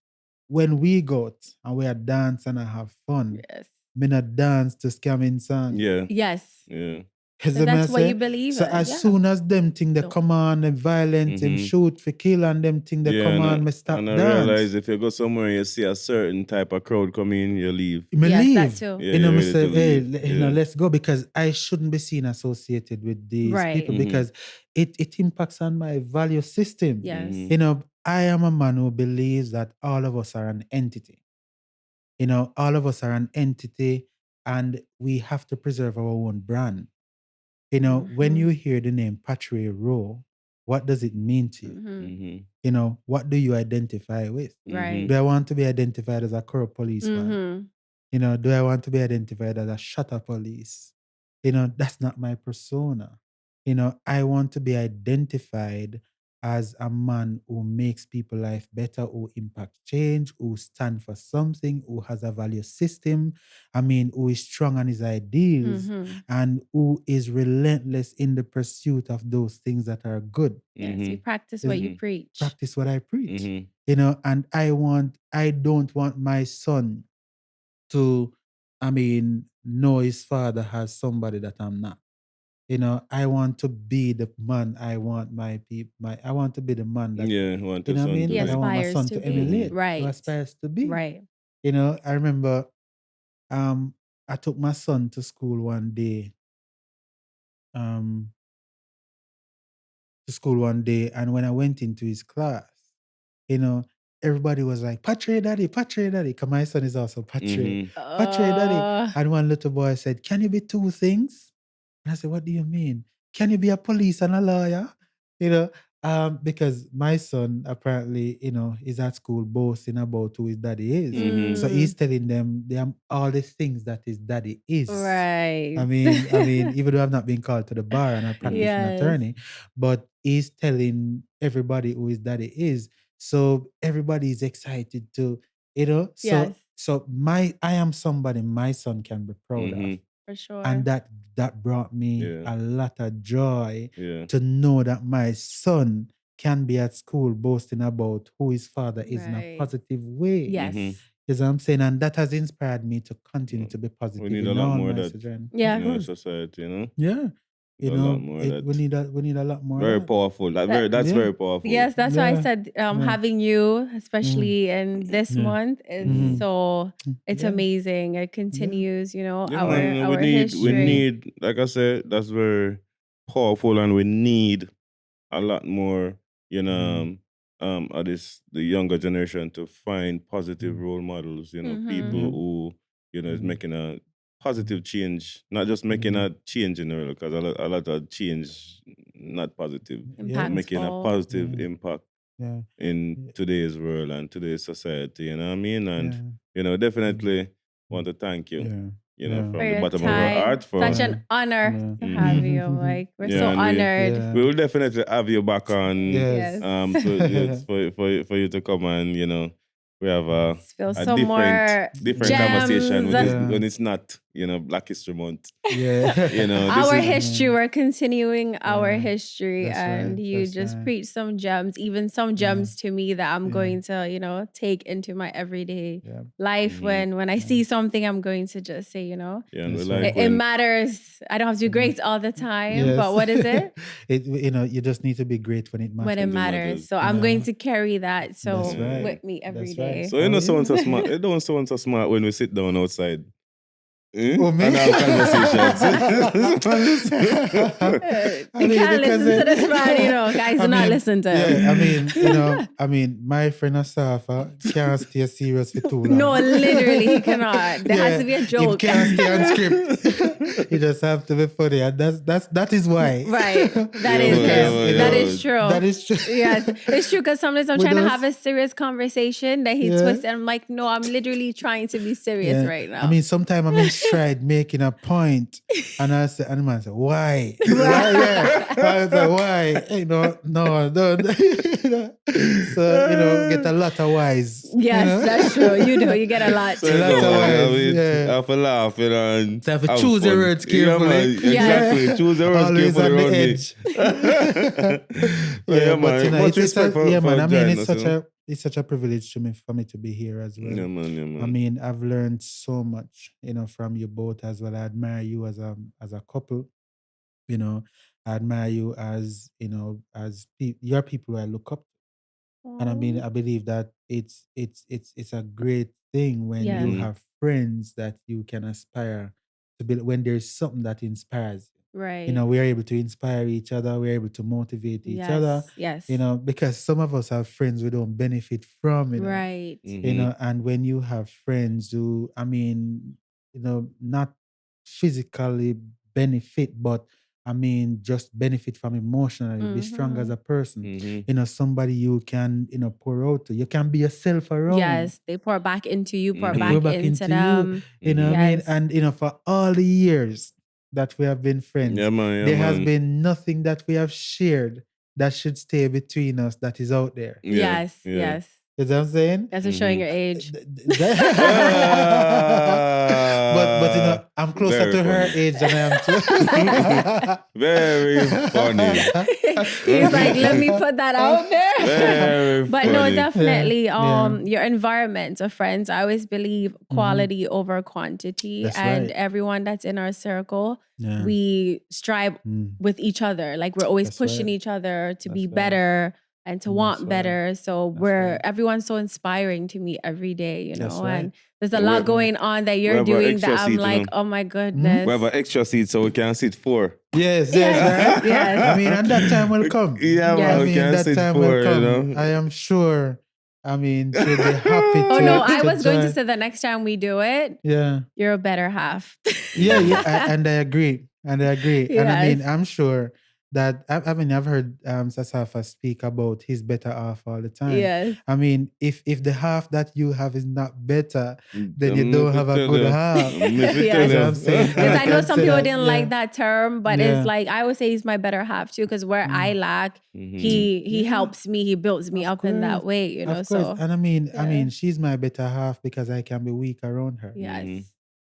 When we go out and we are dance and I have fun, Yes. me not dance to scamming song. Yeah. Yes. Yeah. So that's what you believe So in. as soon as them thing they come on, them violence, them shoot for kill, and them thing they come on, me stop and I dance. realize if you go somewhere and you see a certain type of crowd come in, you leave. Me Yes, that leave. too. Yeah, You know, you're me ready say, to hey, leave. you know, let's go because I shouldn't be seen associated with these Right. people because it impacts on my value system. Yes. You know, I am a man who believes that all of us are an entity. You know, all of us are an entity and we have to preserve our own brand. You know, when you hear the name Patrae Rowe, what does it mean to you? You know, what do you identify with? Right. Do I want to be identified as a corrupt policeman? You know, do I want to be identified as a shutter police? You know, that's not my persona. You know, I want to be identified as a man who makes people life better, who impact change, who stand for something, who has a value system. I mean, who is strong on his ideals and who is relentless in the pursuit of those things that are good. Yes. You practice what you preach. Practice what I preach. You know, and I don't want my son to, know his father has somebody that I'm not. You know, I want to be the man I want I want to be the man that, want you know what I mean? He That I want my aspires son to to be. emulate, Right. who aspires to be. Right. You know, I remember I took my son to school one day. And when I went into his class, you know, everybody was like, Patrae daddy, Patrae daddy. Because my son is also Patrae. Patrae daddy. And one little boy said, can you be two things? And I said, what do you mean? Can you be a police and a lawyer? You know, because my son apparently, you know, is at school boasting about who his daddy is. So he's telling them all the things that his daddy is. Right. I mean, even though I've not been called to the bar and I practice an attorney, but he's telling everybody who his daddy is. So everybody is excited to, you know. So I am somebody my son can be proud of. For sure. And that brought me a lot of joy to know that my son can be at school boasting about who his father is in a positive way. Yes. You know what I'm saying? And that has inspired me to continue to be positive. We need in a lot all more my of that children. Yeah. in our society, you know? Yeah. You A know, lot more of that. we need a lot more. Very of that. powerful. That's very powerful. Yes, that's why I Yeah. said Yeah. having you, especially in this month, is so it's Yeah. amazing. It continues, Yeah, our man, our we history. need, like I said, that's very powerful, and we need a lot more, of the younger generation to find positive role models, people who, is making a positive change, not just making a change in the world, because a lot of change not positive, making a Impactful. positive impact Yeah. in today's world and today's society, you know what I mean? And, definitely want to thank you. Yeah. you know, for from the your bottom of our time. heart. Such an honor to have you. Like, we're so and honored. we will definitely have you back on. Yes. For you to come and, you know, we have a Spill some more different gems. conversation when it's not, you know, Black History Month. Yeah. You know, Our history, we're continuing our Yeah, history, that's and right, you that's just right. preach some gems, even some gems to me that I'm going to, you know, take into my everyday Yeah. life. When I see something, I'm going to just say, you know, Yeah, and we That's like right. it when matters. I don't have to be great all the time, Yes. but what is it? You know, you just need to be great when it matters. When it it matters. matters. So You I'm going know? to carry that That's right. with me every That's right. day. so you know Oh, someone's so yeah. smart. It don't sound so smart when we sit down outside. Oh, me? And have conversations. You can't listen to this man, you know. Guys, do not listen to him. Yeah, I mean, my friend Asafa can't stay serious for too long. No, literally, he cannot. There has to be a joke. He can't stay on script. He just have to be funny, and that is why. Right. That is Yeah, That is true. That is true. Yes, it's true, because sometimes I'm With trying to us- have a serious conversation that he twists, and I'm like, no, I'm literally trying to be serious right now. I mean, sometimes I'm in stride making a point, and I say, and the man say, why? Yeah. I was like, why? Hey, no, don't. So, you know, get a lot of whys. Yes, that's true. You do. You get a lot. So, A lot of whys, yeah. have a laugh, you know, and So have to have choose your fun. words carefully. Yeah, man, exactly. Choose your words Always carefully on the around me. edge. Yeah, man. But you know, Much respect for I mean, joining it's us, you know? it's such a privilege for me to be here as well. Yeah, man. I mean, I've learned so much, you know, from you both as well. I admire you as a couple. You know, I admire you as, you know, you're people I look up to. And I mean, I believe that it's a great thing when you Yeah. have friends that you can aspire to be, when there's something that inspires you. Right. You know, we're able to inspire each other, we're able to motivate each other. Yes. You know, because some of us have friends we don't benefit from, you know. Right. You know, and when you have friends who, I mean, you know, not physically benefit, but I mean, just benefit from emotionally, be strong as a person. You know, somebody you can, you know, pour out to. You can be yourself around. Yes, they pour back into you, pour They back, pour back into into them. you. You know what I mean? Yes. And, you know, for all the years that we have been friends, Yeah, man. there has been nothing that we have shared that should stay between us that is out there. Yes. You know what I'm saying? That's showing your age. But you know, I'm closer Very to her funny. age than I am to. Very funny. He's like, let me put that out there. Very But no, funny. definitely. Yeah. Your environment of friends. I always believe quality over quantity, That's and right. everyone that's in our circle, Yeah. we strive with each other. Like, we're always That's pushing right. each other to be That's right. better and to want right. better. So everyone's so inspiring to me every day, you know. That's right. And there's a lot going on that you're have a doing extra that I'm seat, you like, know. oh my goodness. We have an extra seat so we can sit four. Yes, Yes, right? yes. I mean, and that time will come. Yeah, Yes. man, I we mean, can that sit time four, will you come. know. I am sure. I mean, she'll be happy to. Oh no, I was going to join. say the next time we do it, Yeah. you're a better half. Yeah, and I agree. And I mean, Yes. I'm sure that I mean, I've heard Sasafa speak about his better half all the time. Yes. I mean, if the half that you have is not better, then you Me don't fi have a tell good you. half. Me fi Yes. tell You know you. what I'm saying? Because I know some people didn't yeah. like that term, but Yeah. it's like I would say he's my better half too. Because where I lack, he helps me, he builds me Of up in that course. way, you know. Of course. So And I mean, she's my better half because I can be weak around her. yes.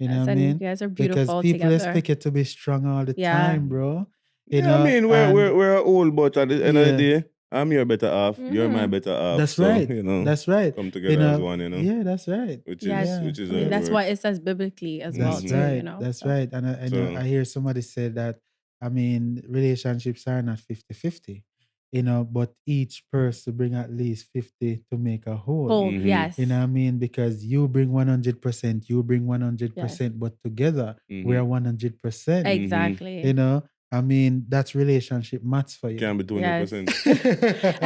You know Yes, what I and mean? you guys are Because beautiful people together. expect you to be strong all the Yeah. time, bro. You Yeah, know, I mean, and we're old, but at the end of the Yeah. day, I'm your better half. You're my better half. that's so, right. You know, That's right. come You together as know, one. You know, yeah, that's right. which Yes. is which is I mean, how it that's what works. it says biblically as well That's too, right. you know. That's So, right. And I know So- I hear somebody say that, I mean, relationships are not 50-50, you know, but each person bring at least 50 to make a whole. Cool. Yes. You know what I mean? Because you bring 100%, you bring 100%, but together we're 100%. Exactly. You know, I mean, that's relationship maths for you. Can be 200%.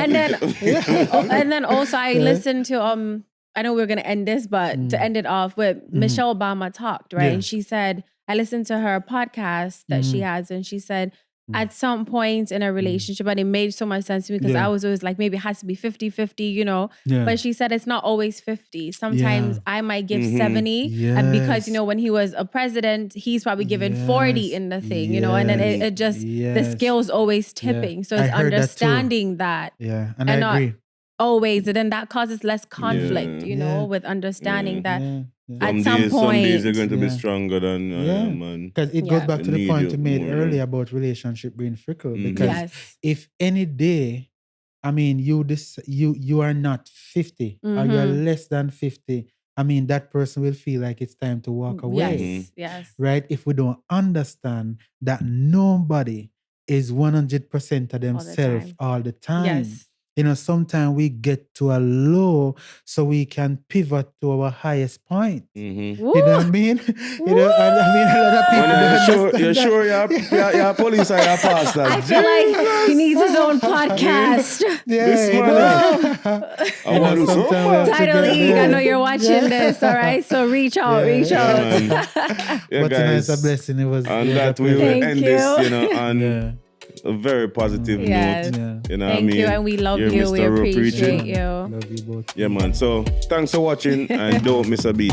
And then also I listened to I know we're gonna end this, but to end it off with Michelle Obama talked, right? Yeah. And she said, I listened to her podcast that she has, and she said at some point in a relationship, and it made so much sense to me because I was always like, maybe it has to be 50-50, you know. But she said it's not always 50. Sometimes I might give 70. And because, you know, when he was a president, he's probably given 40 in the thing, you know, and then it just, the scale's always tipping. So it's understanding that. Yeah, and I agree. Always, and then that causes less conflict, you know, with understanding that at some some days point you're going to be stronger than man. Because it goes back to the point you made earlier about relationship being fickle. Because if any day, I mean, you are not 50 or you are less than 50, I mean, that person will feel like it's time to walk away. Yes. Right? If we don't understand that nobody is 100% of themselves all the time. Yes. You know, sometimes we get to a low so we can pivot to our highest point. You know what I mean? You know, I mean, a lot of people you're sure you're police or you're pastor? I feel like he needs his own podcast. Title League, I know you're watching this, all right? So reach out. But guys, it's a blessing. It was. And that we will end this, you know, on a very positive note. You know what I mean? Thank you, and we love you. We appreciate you. Love you both. Yeah, man. So thanks for watching, and don't miss a beat.